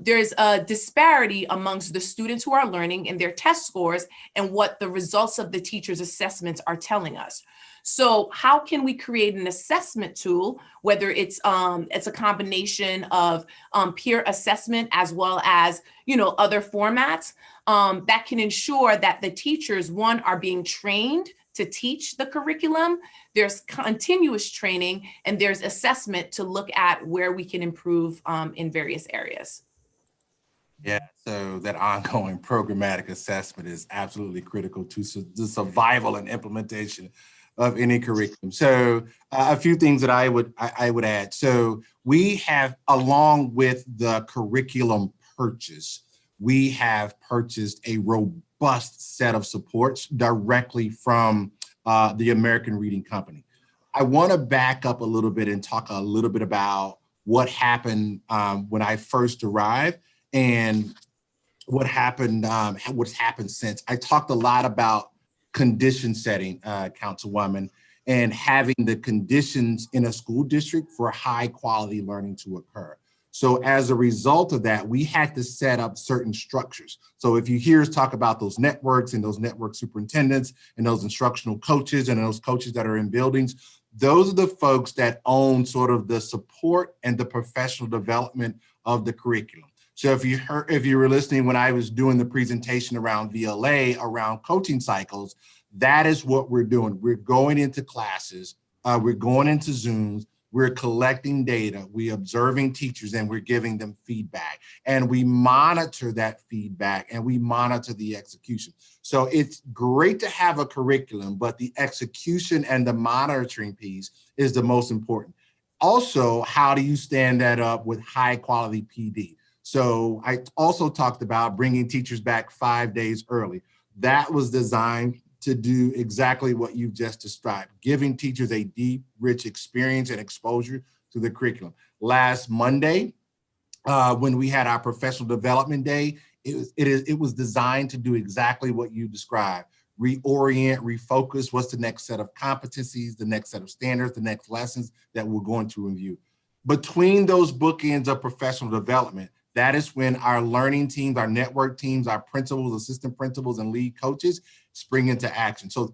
there's a disparity amongst the students who are learning and their test scores and what the results of the teachers' assessments are telling us. So how can we create an assessment tool, whether it's a combination of peer assessment as well as, you know, other formats that can ensure that the teachers, one, are being trained to teach the curriculum, there's continuous training, and there's assessment to look at where we can improve in various areas.
Yeah, so that ongoing programmatic assessment is absolutely critical to the survival and implementation of any curriculum. So a few things that I would add. So we have, along with the curriculum purchase, we have purchased a robust set of supports directly from the American Reading Company. I want to back up a little bit and talk a little bit about what happened when I first arrived and what happened, what's happened since. I talked a lot about condition setting, Councilwoman, and having the conditions in a school district for high quality learning to occur. So as a result of that, we had to set up certain structures. So if you hear us talk about those networks and those network superintendents and those instructional coaches and those coaches that are in buildings, those are the folks that own sort of the support and the professional development of the curriculum. So if you were listening when I was doing the presentation around VLA, around coaching cycles, that is what we're doing. We're going into classes, we're going into Zooms, we're collecting data, we're observing teachers, and we're giving them feedback. And we monitor that feedback and we monitor the execution. So it's great to have a curriculum, but the execution and the monitoring piece is the most important. Also, how do you stand that up with high quality PD? So I also talked about bringing teachers back 5 days early. That was designed to do exactly what you've just described, giving teachers a deep, rich experience and exposure to the curriculum. Last Monday, when we had our professional development day, it was designed to do exactly what you described. Reorient, refocus, what's the next set of competencies, the next set of standards, the next lessons that we're going to review. Between those bookends of professional development, that is when our learning teams, our network teams, our principals, assistant principals, and lead coaches spring into action. So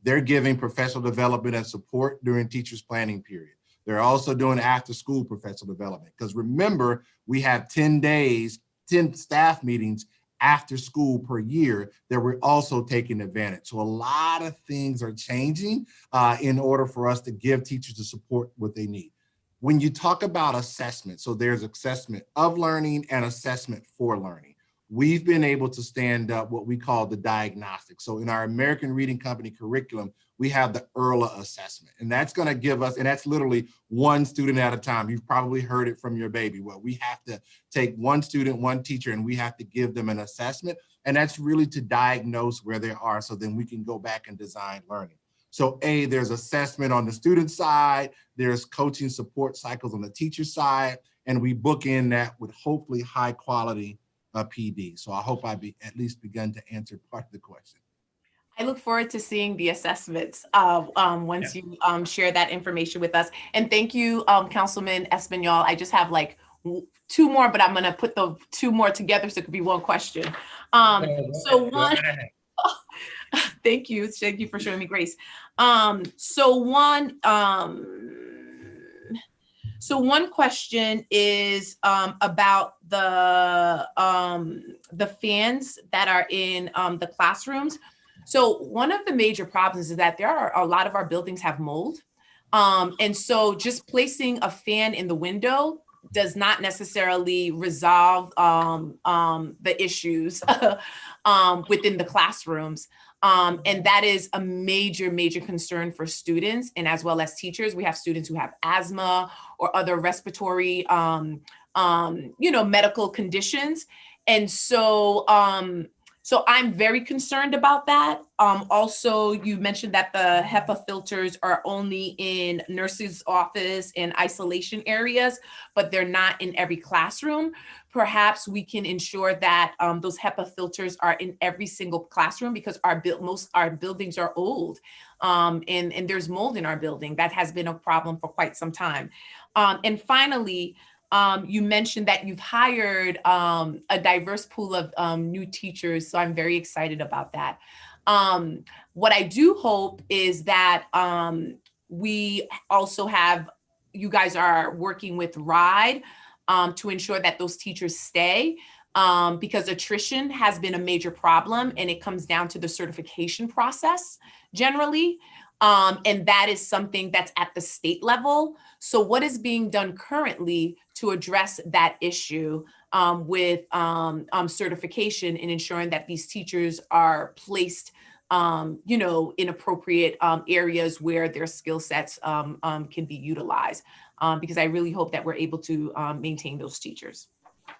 they're giving professional development and support during teachers' planning period. They're also doing after school professional development. Because remember, we have 10 days, 10 staff meetings after school per year that we're also taking advantage. So a lot of things are changing in order for us to give teachers the support what they need. When you talk about assessment, so there's assessment of learning and assessment for learning. We've been able to stand up what we call the diagnostic. So in our American Reading Company curriculum, we have the ERLA assessment, and that's going to give us, and that's literally one student at a time. You've probably heard it from your baby. Well, we have to take one student, one teacher, and we have to give them an assessment. And that's really to diagnose where they are so then we can go back and design learning. So there's assessment on the student side, there's coaching support cycles on the teacher side, and we book in that with hopefully high quality PD. So I hope I at least begun to answer part of the question.
I look forward to seeing the assessments once you share that information with us. And thank you, Councilman Espanol. I just have like 2 more, but I'm gonna put the 2 more together so it could be one question. Thank you for showing me grace. So one question is about the fans that are in the classrooms. So one of the major problems is that there are a lot of our buildings have mold. And so just placing a fan in the window does not necessarily resolve the issues within the classrooms. And that is a major, major concern for students and as well as teachers. We have students who have asthma or other respiratory, medical conditions. And so, so I'm very concerned about that. Also, you mentioned that the HEPA filters are only in nurses' office and isolation areas, but they're not in every classroom. Perhaps we can ensure that those HEPA filters are in every single classroom because most our buildings are old, and there's mold in our building. That has been a problem for quite some time. And finally, you mentioned that you've hired a diverse pool of new teachers, so I'm very excited about that. What I do hope is that we also have, you guys are working with RIDE to ensure that those teachers stay because attrition has been a major problem and it comes down to the certification process generally. And that is something that's at the state level. So what is being done currently to address that issue with certification and ensuring that these teachers are placed, in appropriate areas where their skill sets can be utilized? Because I really hope that we're able to maintain those teachers.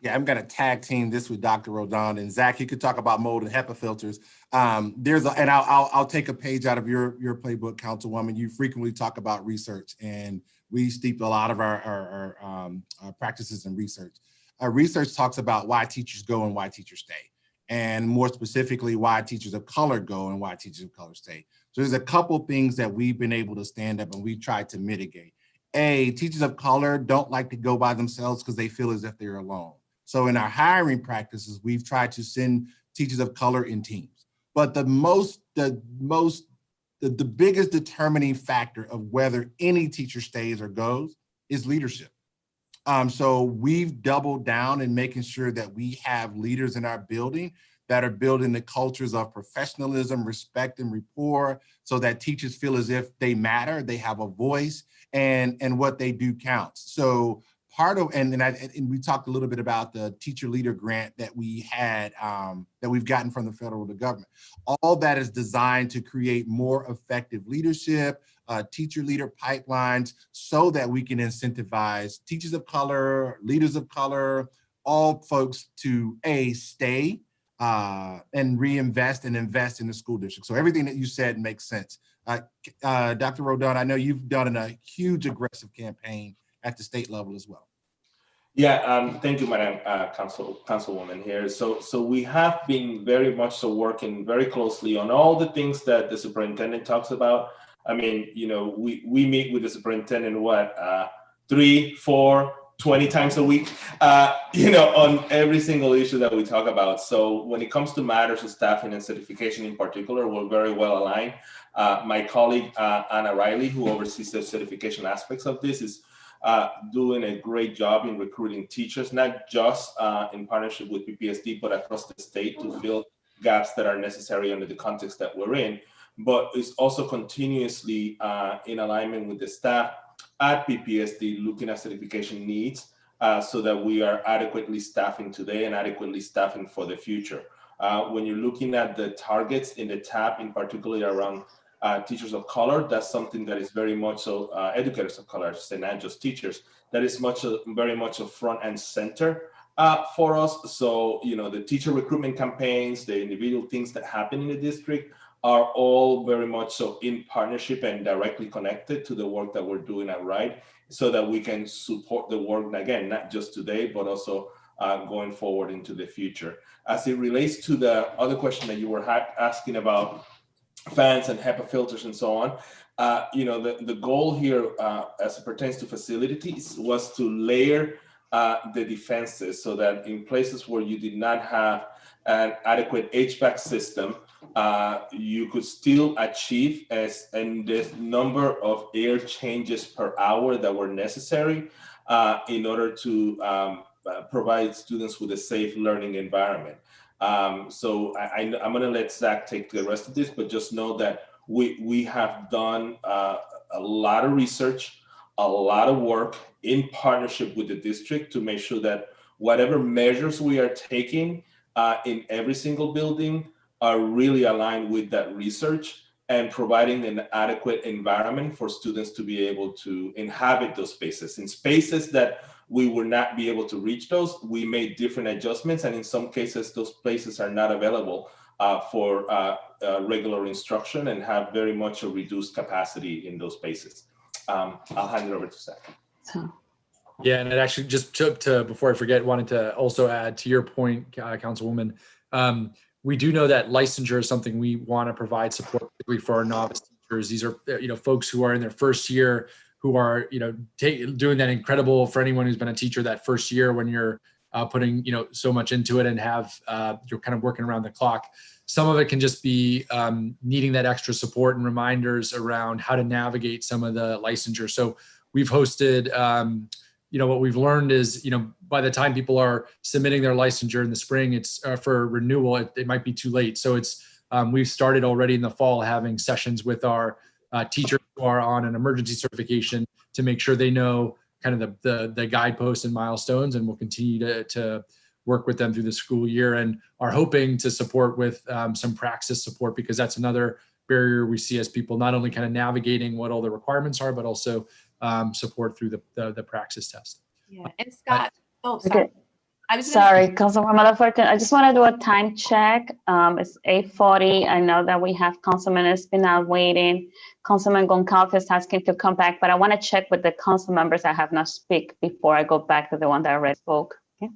Yeah, I'm going to tag team this with Dr. Rodon, and Zach, you could talk about mold and HEPA filters. I'll take a page out of your playbook, Councilwoman. You frequently talk about research, and we steep a lot of our practices in research. Research talks about why teachers go and why teachers stay, and more specifically, why teachers of color go and why teachers of color stay. So there's a couple things that we've been able to stand up and we've tried to mitigate. Teachers of color don't like to go by themselves because they feel as if they're alone. So in our hiring practices, we've tried to send teachers of color in teams. But the biggest determining factor of whether any teacher stays or goes is leadership. So we've doubled down in making sure that we have leaders in our building that are building the cultures of professionalism, respect, and rapport so that teachers feel as if they matter, they have a voice, and what they do counts. So part of, and we talked a little bit about the teacher leader grant that we had, that we've gotten from the federal government. All that is designed to create more effective leadership, teacher leader pipelines, so that we can incentivize teachers of color, leaders of color, all folks to stay and reinvest and invest in the school district. So everything that you said makes sense. Dr. Rodon, I know you've done a huge aggressive campaign at the state level as well.
Yeah, thank you, Madam Councilwoman here. So we have been very much so working very closely on all the things that the superintendent talks about. I mean, we meet with the superintendent, 3, 4, 20 times a week, on every single issue that we talk about. So when it comes to matters of staffing and certification in particular, we're very well aligned. My colleague, Anna Riley, who oversees the certification aspects of this, is doing a great job in recruiting teachers, not just in partnership with PPSD, but across the state to fill gaps that are necessary under the context that we're in. But it's also continuously in alignment with the staff at PPSD, looking at certification needs so that we are adequately staffing today and adequately staffing for the future. When you're looking at the targets in the tab, in particular around teachers of color, that's something that is very much so, educators of color, I should say, not just teachers, that is very much a front and center for us. So, the teacher recruitment campaigns, the individual things that happen in the district are all very much so in partnership and directly connected to the work that we're doing at RIDE, so that we can support the work, again, not just today, but also going forward into the future. As it relates to the other question that you were asking about fans and HEPA filters and so on, the goal here as it pertains to facilities was to layer the defenses so that in places where you did not have an adequate HVAC system, you could still achieve the number of air changes per hour that were necessary in order to provide students with a safe learning environment. So I'm going to let Zach take the rest of this, but just know that we have done a lot of research, a lot of work in partnership with the district to make sure that whatever measures we are taking in every single building are really aligned with that research and providing an adequate environment for students to be able to inhabit those spaces. In spaces that we would not be able to reach those, we made different adjustments, and in some cases, those places are not available for regular instruction and have very much a reduced capacity in those spaces. I'll hand it over to Zach.
Yeah, and it actually just to before I forget, wanted to also add to your point, Councilwoman. We do know that licensure is something we want to provide support, particularly for our novice teachers. These are, folks who are in their first year, who are, doing that incredible, for anyone who's been a teacher that first year when you're putting, so much into it and have, you're kind of working around the clock. Some of it can just be needing that extra support and reminders around how to navigate some of the licensure. So we've hosted, what we've learned is, by the time people are submitting their licensure in the spring, it's for renewal, it might be too late. So it's, we've started already in the fall having sessions with our teachers who are on an emergency certification to make sure they know kind of the guideposts and milestones, and we'll continue to work with them through the school year, and are hoping to support with some praxis support, because that's another barrier we see as people not only kind of navigating what all the requirements are, but also support through the praxis test.
Yeah, and Scott, sorry.
Okay. Sorry, Councilwoman Laforte, I just want to do a time check. It's 8:40. I know that we have Councilman Espinal waiting. Councilman Goncalves is asking to come back, but I want to check with the council members that have not speak before I go back to the one that already spoke. Okay.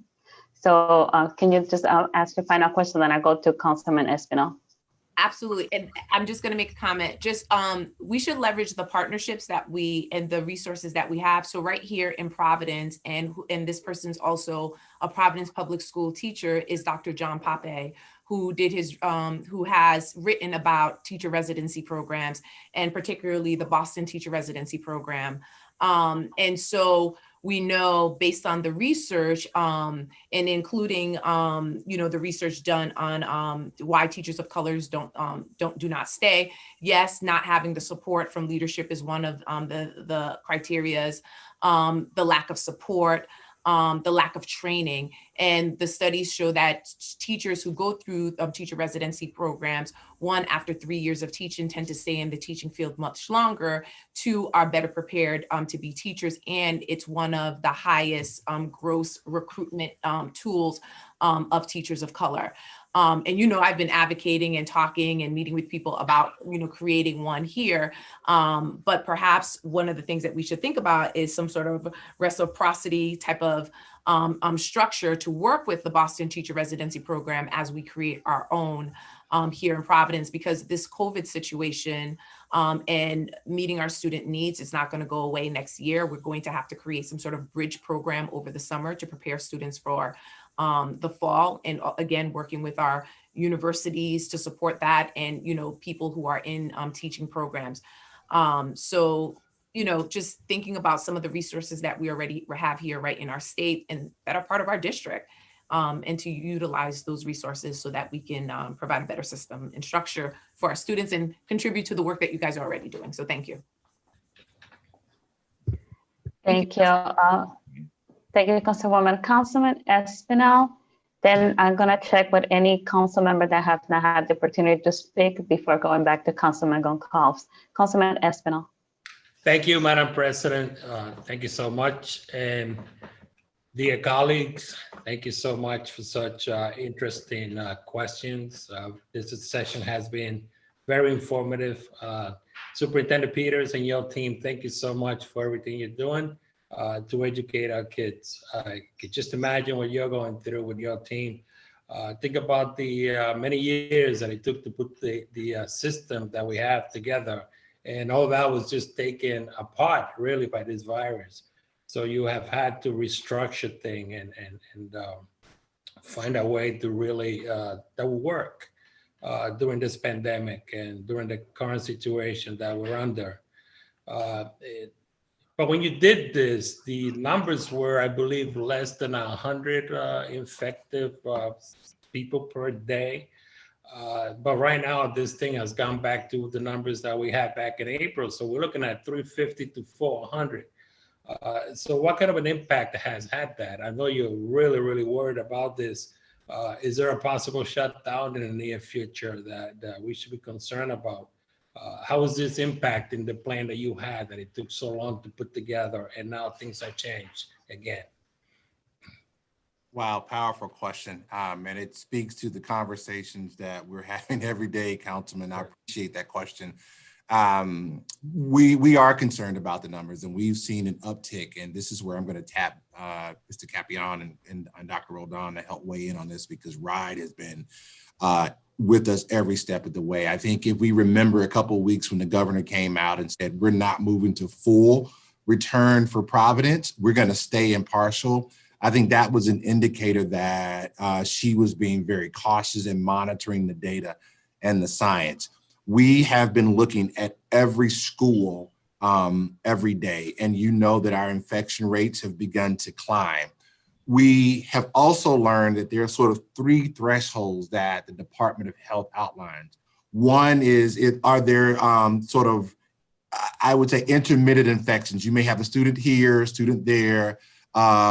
So can you just ask your final question, then I go to Councilman Espinal.
Absolutely. And I'm just going to make a comment. Just we should leverage the partnerships that and the resources that we have. So right here in Providence, and this person's also a Providence public school teacher, is Dr. John Pape, who did who has written about teacher residency programs, and particularly the Boston teacher residency program. And so we know, based on the research and including, the research done on why teachers of colors do not stay. Yes, not having the support from leadership is one of the criterias. The lack of support, the lack of training, and the studies show that teachers who go through teacher residency programs, one, after 3 years of teaching, tend to stay in the teaching field much longer. Two, are better prepared to be teachers, and it's one of the highest gross recruitment tools of teachers of color. And I've been advocating and talking and meeting with people about creating one here, but perhaps one of the things that we should think about is some sort of reciprocity type of structure to work with the Boston teacher residency program as we create our own here in Providence, because this COVID situation and meeting our student needs is not going to go away next year. We're going to have to create some sort of bridge program over the summer to prepare students for the fall, and again, working with our universities to support that, and people who are in teaching programs. So just thinking about some of the resources that we already have here right in our state and that are part of our district, and to utilize those resources so that we can provide a better system and structure for our students and contribute to the work that you guys are already doing. So thank you.
Thank you. Thank you, Councilwoman. Councilman Espinal. Then I'm going to check with any council member that have not had the opportunity to speak before going back to Councilman Goncalves. Councilman Espinal.
Thank you, Madam President. Thank you so much. And dear colleagues, thank you so much for such interesting questions. This session has been very informative. Superintendent Peters and your team, thank you so much for everything you're doing to educate our kids. I could just imagine what you're going through with your team. Think about the many years that it took to put the system that we have together, and all that was just taken apart really by this virus. So you have had to restructure things and find a way to really that will work during this pandemic and during the current situation that we're under. But when you did this, the numbers were, I believe, less than 100 infective people per day. But right now, this thing has gone back to the numbers that we had back in April. So we're looking at 350 to 400. So what kind of an impact has had that? I know you're really, really worried about this. Is there a possible shutdown in the near future that we should be concerned about? How is this impacting the plan that you had that it took so long to put together and now things have changed again?
Wow, powerful question. And it speaks to the conversations that we're having every day, Councilman. I appreciate that question. We are concerned about the numbers, and we've seen an uptick, and this is where I'm going to tap Mr. Capion and Dr. Roldan to help weigh in on this, because RIDE has been with us every step of the way. I think if we remember a couple of weeks when the governor came out and said, we're not moving to full return for Providence, we're going to stay impartial. I think that was an indicator that she was being very cautious in monitoring the data and the science. We have been looking at every school every day, and you know that our infection rates have begun to climb. We have also learned that there are sort of three thresholds that the Department of Health outlines. One is, are there sort of, I would say, intermittent infections? You may have a student here, a student there,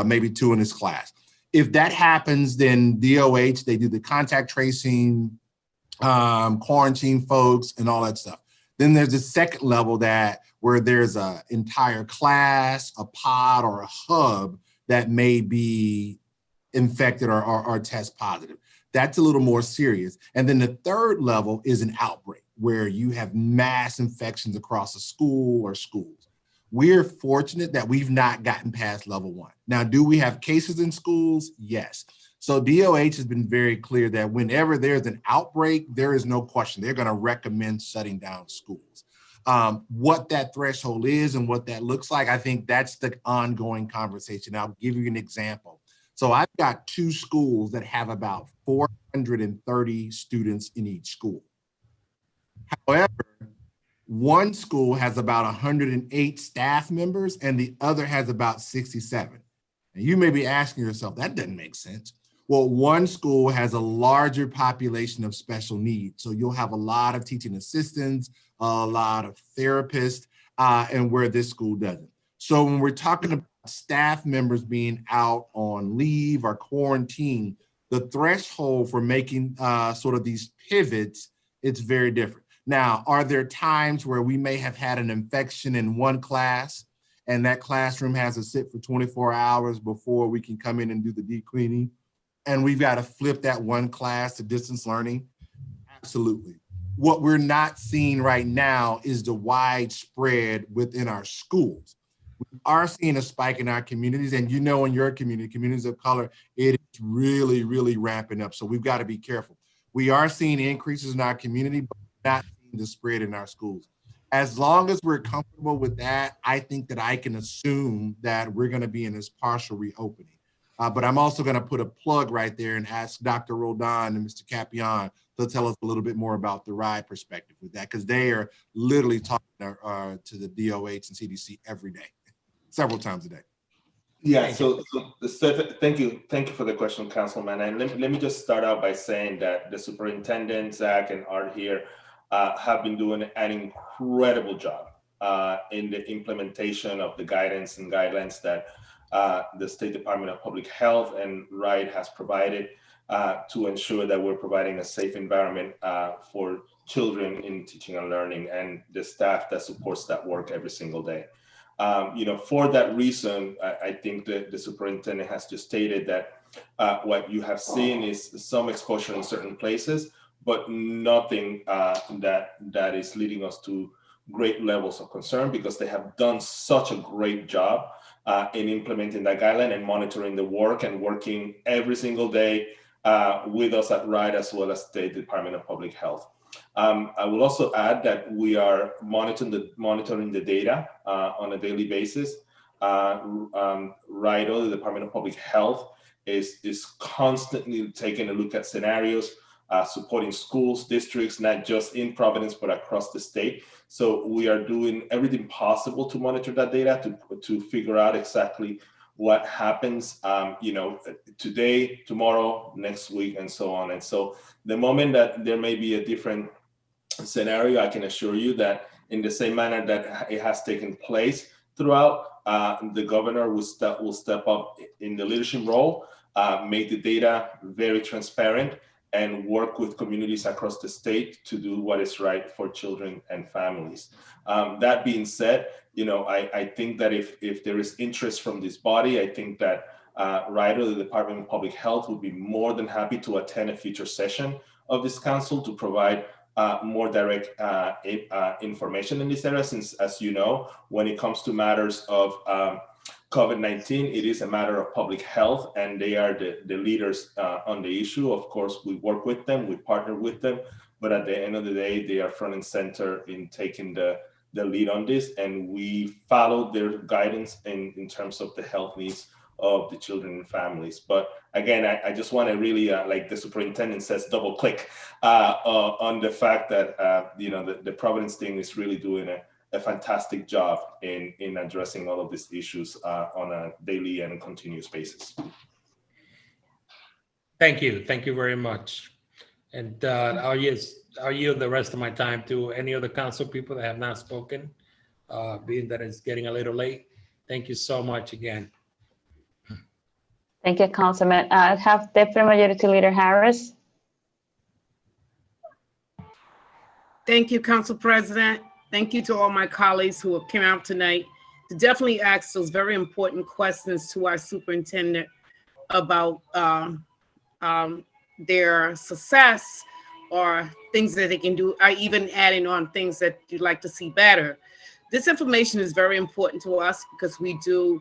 maybe two in this class. If that happens, then DOH, they do the contact tracing, quarantine folks and all that stuff. Then there's the second level where there's an entire class, a pod, or a hub that may be infected or test positive. That's a little more serious. And then the third level is an outbreak where you have mass infections across a school or schools. We're fortunate that we've not gotten past level one. Now, do we have cases in schools? Yes. So DOH has been very clear that whenever there's an outbreak, there is no question. They're going to recommend shutting down schools. What that threshold is and what that looks like, I think that's the ongoing conversation. I'll give you an example. So I've got two schools that have about 430 students in each school. However, one school has about 108 staff members and the other has about 67. And you may be asking yourself, that doesn't make sense. Well, one school has a larger population of special needs. So you'll have a lot of teaching assistants, a lot of therapists, and where this school doesn't. So when we're talking about staff members being out on leave or quarantine, the threshold for making sort of these pivots, it's very different. Now, are there times where we may have had an infection in one class and that classroom has to sit for 24 hours before we can come in and do the deep cleaning, and we've got to flip that one class to distance learning? Absolutely. What we're not seeing right now is the widespread within our schools. We are seeing a spike in our communities, and you know, in your community, communities of color, it is really, really ramping up. So we've got to be careful. We are seeing increases in our community, but not seeing the spread in our schools. As long as we're comfortable with that, I think that I can assume that we're going to be in this partial reopening. But I'm also going to put a plug right there and ask Dr. Roldan and Mr. Capion to tell us a little bit more about the RIDE perspective with that, because they are literally talking to the DOH and CDC every day, several times a day.
Yeah, so thank you for the question, Councilman. And let me just start out by saying that the superintendent, Zach, and Art here have been doing an incredible job in the implementation of the guidance and guidelines that the State Department of Public Health and RIDE has provided to ensure that we're providing a safe environment for children in teaching and learning, and the staff that supports that work every single day. For that reason, I think that the superintendent has just stated that what you have seen is some exposure in certain places, but nothing that is leading us to great levels of concern, because they have done such a great job in implementing that guideline and monitoring the work and working every single day with us at RIDE, as well as State Department of Public Health. I will also add that we are monitoring the data on a daily basis. RIDE, the Department of Public Health, is constantly taking a look at scenarios, supporting schools, districts, not just in Providence, but across the state. So we are doing everything possible to monitor that data to figure out exactly what happens, today, tomorrow, next week, and so on. And so the moment that there may be a different scenario, I can assure you that in the same manner that it has taken place throughout, the governor will step up in the leadership role, make the data very transparent, and work with communities across the state to do what is right for children and families. That being said, I think that if there is interest from this body, I think that Ryder, the Department of Public Health, would be more than happy to attend a future session of this council to provide more direct information in this area, since, as you know, when it comes to matters of COVID-19, it is a matter of public health, and they are the leaders on the issue. Of course, we work with them, we partner with them, but at the end of the day, they are front and center in taking the lead on this, and we follow their guidance in terms of the health needs of the children and families. But again, I just want to really, like the superintendent says, double click on the fact that the Providence team is really doing a fantastic job in addressing all of these issues on a daily and continuous basis.
Thank you very much. And I'll yield the rest of my time to any other council people that have not spoken, being that it's getting a little late. Thank you so much again.
Thank you, Councilman. I have Deputy Majority Leader Harris.
Thank you, Council President. Thank you to all my colleagues who have come out tonight to definitely ask those very important questions to our superintendent about their success or things that they can do, or even adding on things that you'd like to see better. This information is very important to us because we do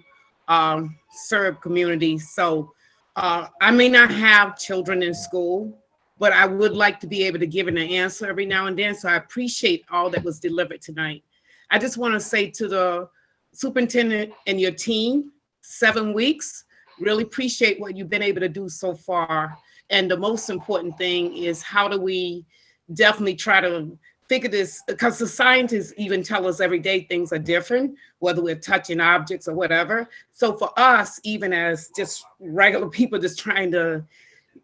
serve communities. So I may not have children in school, but I would like to be able to give an answer every now and then. So I appreciate all that was delivered tonight. I just want to say to the superintendent and your team, 7 weeks, really appreciate what you've been able to do so far. And the most important thing is, how do we definitely try to figure this, because the scientists even tell us every day things are different, whether we're touching objects or whatever. So for us, even as just regular people just trying to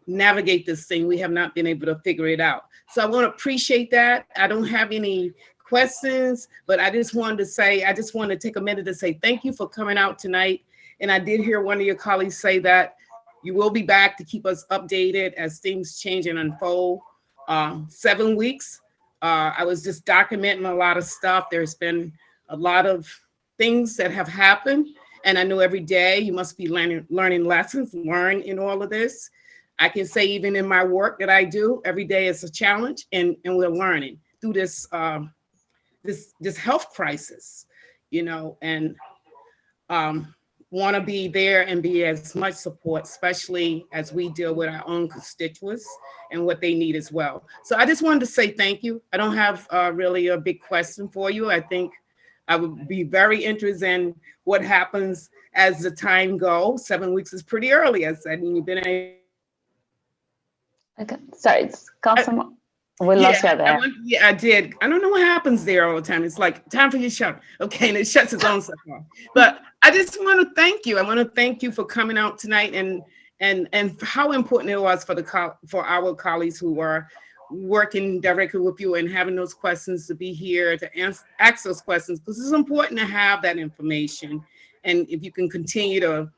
navigate this thing, we have not been able to figure it out. So I want to appreciate that. I don't have any questions, but I just wanted to say, I just want to take a minute to say thank you for coming out tonight. And I did hear one of your colleagues say that you will be back to keep us updated as things change and unfold. 7 weeks. I was just documenting a lot of stuff. There's been a lot of things that have happened. And I know every day you must be learning lessons, learn in all of this. I can say even in my work that I do, every day is a challenge, and we're learning through this this health crisis, and want to be there and be as much support, especially as we deal with our own constituents and what they need as well. So I just wanted to say thank you. I don't have really a big question for you. I think I would be very interested in what happens as the time goes. 7 weeks is pretty early, I said, and you've been a
Okay, sorry, Councilman. We lost you there.
I did. I don't know what happens there all the time. It's like, time for you to shut. Okay, and it shuts its own stuff off. But I just want to thank you. I want to thank you for coming out tonight and how important it was for our colleagues who are working directly with you and having those questions, to be here to ask those questions, because it's important to have that information. And if you can continue to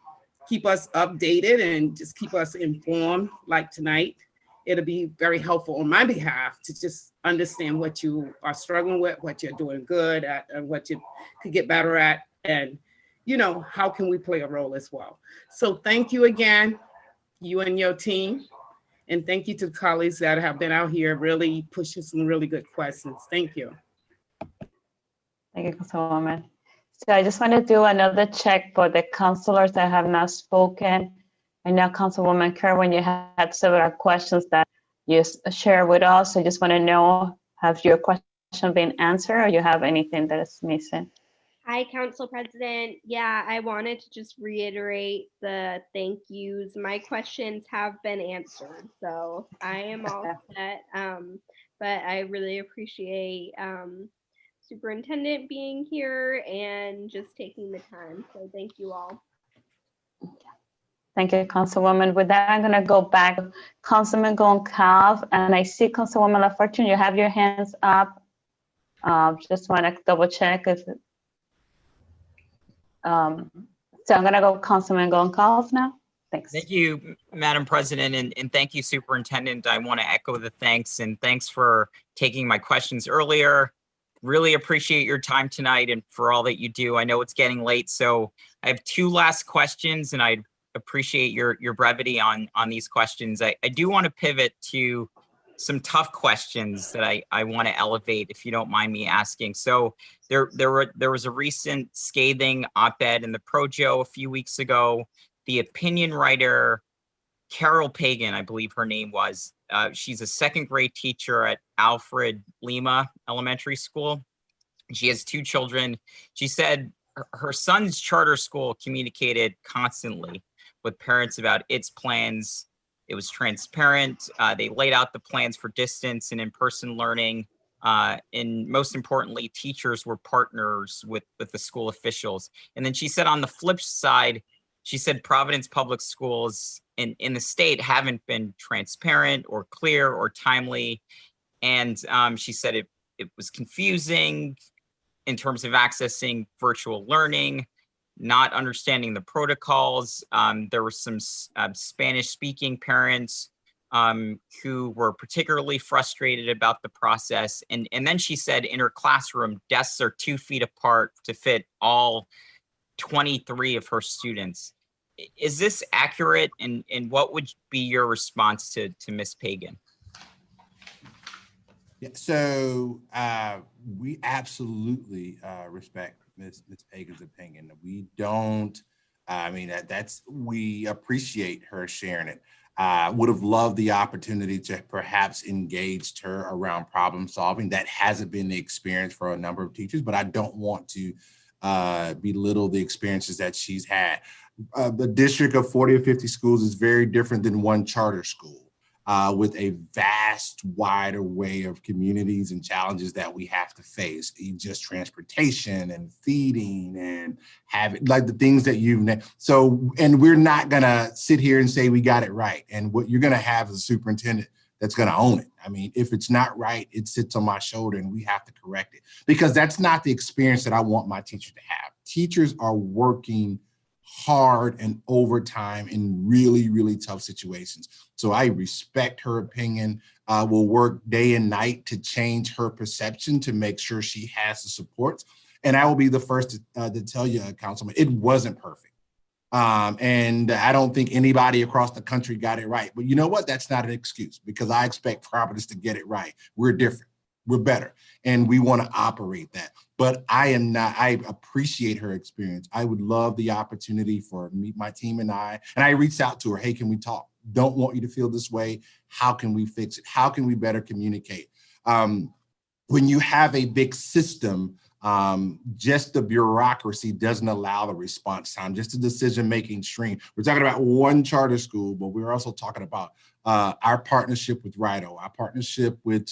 keep us updated and just keep us informed like tonight, it'll be very helpful on my behalf to just understand what you are struggling with, what you're doing good at, and what you could get better at, and how can we play a role as well. So thank you again, you and your team, and thank you to the colleagues that have been out here really pushing some really good questions. Thank you.
Thank you, Councilwoman. So I just want to do another check for the councilors that have not spoken. I know, Councilwoman Kerr, when you had several questions that you shared with us, I just want to know, have your question been answered, or you have anything that is missing?
Hi, Council President. Yeah, I wanted to just reiterate the thank yous. My questions have been answered, so I am all set. But I really appreciate Superintendent being here and just taking the time. So thank you all.
Thank you, Councilwoman. With that, I'm gonna go back. Councilman Goncalves, and I see Councilwoman LaFortune, you have your hands up. Just wanna double check if, so I'm gonna go Councilman Goncalves now. Thanks.
Thank you, Madam President, and thank you, Superintendent. I want to echo the thanks, and thanks for taking my questions earlier. Really appreciate your time tonight and for all that you do. I know it's getting late, so I have two last questions, and I appreciate your brevity on these questions. I do want to pivot to some tough questions that I want to elevate, if you don't mind me asking. So there was a recent scathing op-ed in the Projo a few weeks ago. The opinion writer, Carol Pagan, I believe her name was, she's a second grade teacher at Alfred Lima Elementary School. She has two children. She said her son's charter school communicated constantly with parents about its plans. It was transparent. They laid out the plans for distance and in-person learning. And most importantly, teachers were partners with the school officials. And then she said on the flip side, she said Providence Public Schools in the state haven't been transparent or clear or timely. And she said it was confusing in terms of accessing virtual learning, not understanding the protocols. There were some Spanish-speaking parents who were particularly frustrated about the process. And then she said in her classroom, desks are 2 feet apart to fit all 23 of her students. Is this accurate? And what would be your response to Ms. Pagan?
Yeah, so we absolutely respect Ms. Pagan's opinion. We don't, I mean, we appreciate her sharing it. Would have loved the opportunity to perhaps engage her around problem solving. That hasn't been the experience for a number of teachers, but I don't want to belittle the experiences that she's had. The district of 40 or 50 schools is very different than one charter school. With a vast, wide array of communities and challenges that we have to face, just transportation and feeding and having like the things that so, and we're not gonna sit here and say we got it right. And what you're gonna have is a superintendent that's gonna own it. I mean, if it's not right, it sits on my shoulder and we have to correct it, because that's not the experience that I want my teacher to have. Teachers are working hard and overtime in really, really tough situations. So I respect her opinion. Will work day and night to change her perception to make sure she has the supports. And I will be the first to tell you, Councilman, it wasn't perfect. And I don't think anybody across the country got it right. But you know what? That's not an excuse, because I expect Providence to get it right. We're different. We're better, and we want to operate that. But I appreciate her experience. I would love the opportunity for my team and I reached out to her, hey, can we talk? Don't want you to feel this way. How can we fix it? How can we better communicate? When you have a big system, just the bureaucracy doesn't allow the response time, just the decision-making stream. We're talking about one charter school, but we're also talking about our partnership with RIDO, our partnership with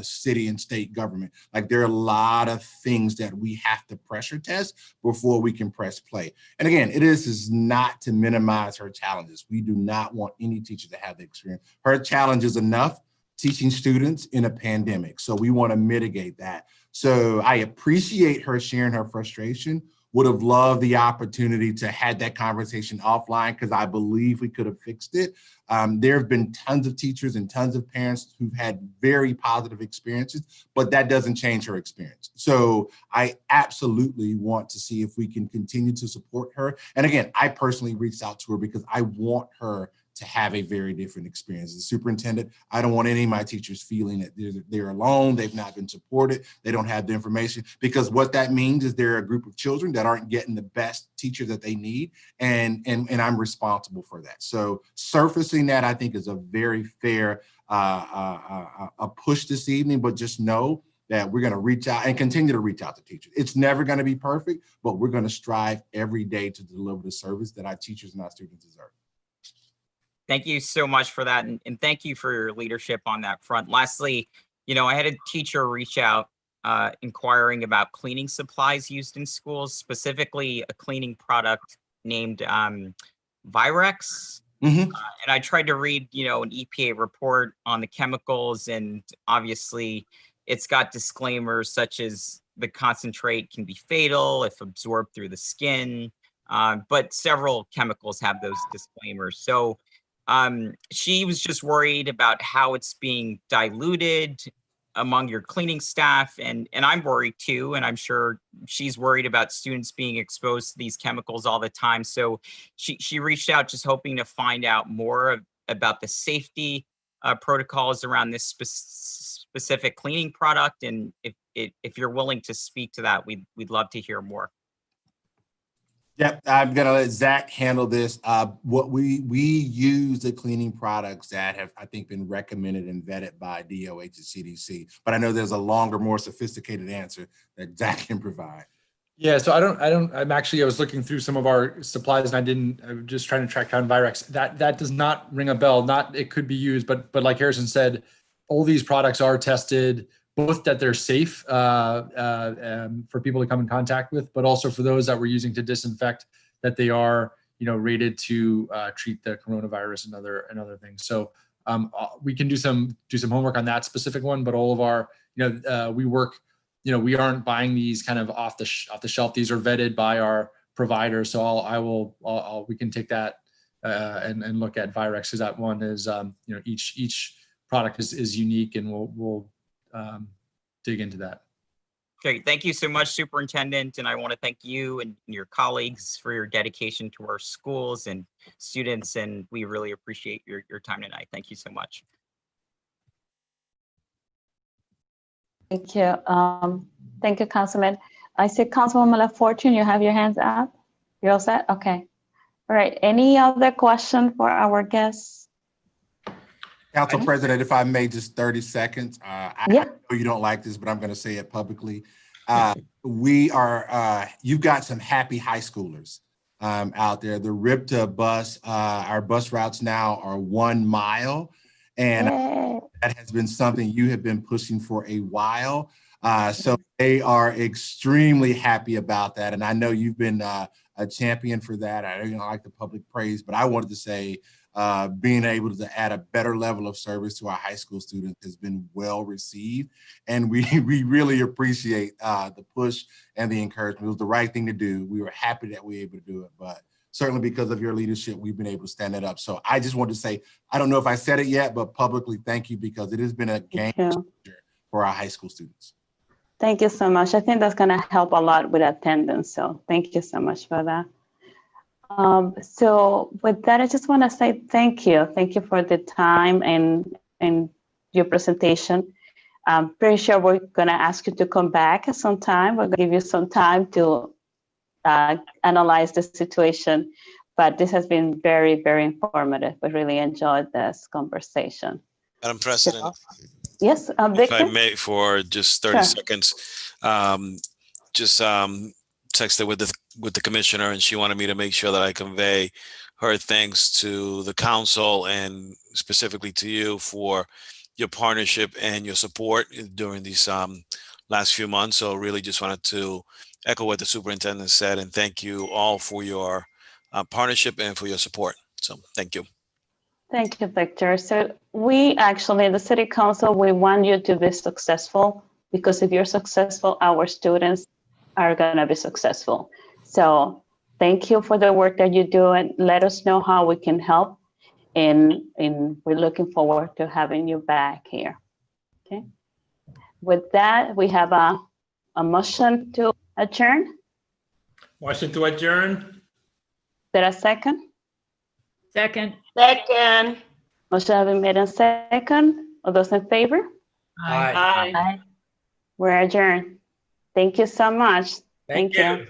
city and state government. Like, there are a lot of things that we have to pressure test before we can press play. And again, it is not to minimize her challenges. We do not want any teacher to have the experience. Her challenge is enough teaching students in a pandemic. So we want to mitigate that. So I appreciate her sharing her frustration. Would have loved the opportunity to have that conversation offline, because I believe we could have fixed it. There have been tons of teachers and tons of parents who've had very positive experiences, but that doesn't change her experience. So I absolutely want to see if we can continue to support her. And again, I personally reached out to her because I want her to have a very different experience. As a superintendent, I don't want any of my teachers feeling that they're alone, they've not been supported, they don't have the information, because what that means is there are a group of children that aren't getting the best teacher that they need, and I'm responsible for that. So surfacing that, I think, is a very fair a push this evening, but just know that we're gonna reach out and continue to reach out to teachers. It's never gonna be perfect, but we're gonna strive every day to deliver the service that our teachers and our students deserve.
Thank you so much for that. And thank you for your leadership on that front. Lastly, I had a teacher reach out inquiring about cleaning supplies used in schools, specifically a cleaning product named Virex.
Mhm.
And I tried to read, an EPA report on the chemicals, and obviously it's got disclaimers such as the concentrate can be fatal if absorbed through the skin, but several chemicals have those disclaimers. So she was just worried about how it's being diluted among your cleaning staff, and I'm worried too, and I'm sure she's worried about students being exposed to these chemicals all the time. So she reached out just hoping to find out more about the safety protocols around this specific cleaning product, and if you're willing to speak to that, we'd love to hear more.
Yep, I'm gonna let Zach handle this. What we use the cleaning products that have, I think, been recommended and vetted by DOH and CDC. But I know there's a longer, more sophisticated answer that Zach can provide.
Yeah, so I was looking through some of our supplies, and I was just trying to track down Virex. That does not ring a bell. It could be used, but like Harrison said, all these products are tested, both that they're safe for people to come in contact with, but also for those that we're using to disinfect, that they are, rated to treat the coronavirus and other things. So we can do some homework on that specific one, but all of our, we work, we aren't buying these kind of off the shelf. These are vetted by our provider. So we can take that and look at Virex, because that one is, each product is unique, and we'll dig into that.
Great. Thank you so much, Superintendent. And I want to thank you and your colleagues for your dedication to our schools and students. And we really appreciate your time tonight. Thank you so much.
Thank you. Thank you, Councilman. I see Councilwoman LaFortune, you have your hands up. You're all set? Okay. All right. Any other question for our guests?
Council President, if I may, just 30 seconds. I know you don't like this, but I'm going to say it publicly. You've got some happy high schoolers out there. The RIPTA bus, our bus routes now are 1 mile. And that has been something you have been pushing for a while. So they are extremely happy about that. And I know you've been a champion for that. I know you don't like the public praise, but I wanted to say, being able to add a better level of service to our high school students has been well received. And we really appreciate the push and the encouragement. It was the right thing to do. We were happy that we were able to do it, but certainly because of your leadership, we've been able to stand it up. So I just wanted to say, I don't know if I said it yet, but publicly, thank you, because it has been a game changer for our high school students.
Thank you so much. I think that's going to help a lot with attendance. So thank you so much for that. So with that, I just want to say thank you. Thank you for the time and your presentation. I'm pretty sure we're going to ask you to come back at some time. We're going to give you some time to analyze the situation. But this has been very, very informative. We really enjoyed this conversation.
Madam President.
So, yes, Victor?
If I may, for just 30 seconds, texted with the commissioner, and she wanted me to make sure that I convey her thanks to the council and specifically to you for your partnership and your support during these last few months. So really just wanted to echo what the superintendent said, and thank you all for your partnership and for your support. So thank you.
Thank you, Victor. So we actually, the City Council, we want you to be successful, because if you're successful, our students are going to be successful. So thank you for the work that you do, and let us know how we can help. And we're looking forward to having you back here. Okay. With that, we have a motion to adjourn.
Motion to adjourn.
Is there a second?
Second.
Second.
Motion has been made in second. All those in favor?
Aye.
We're adjourned. Thank you so much.
Thank you.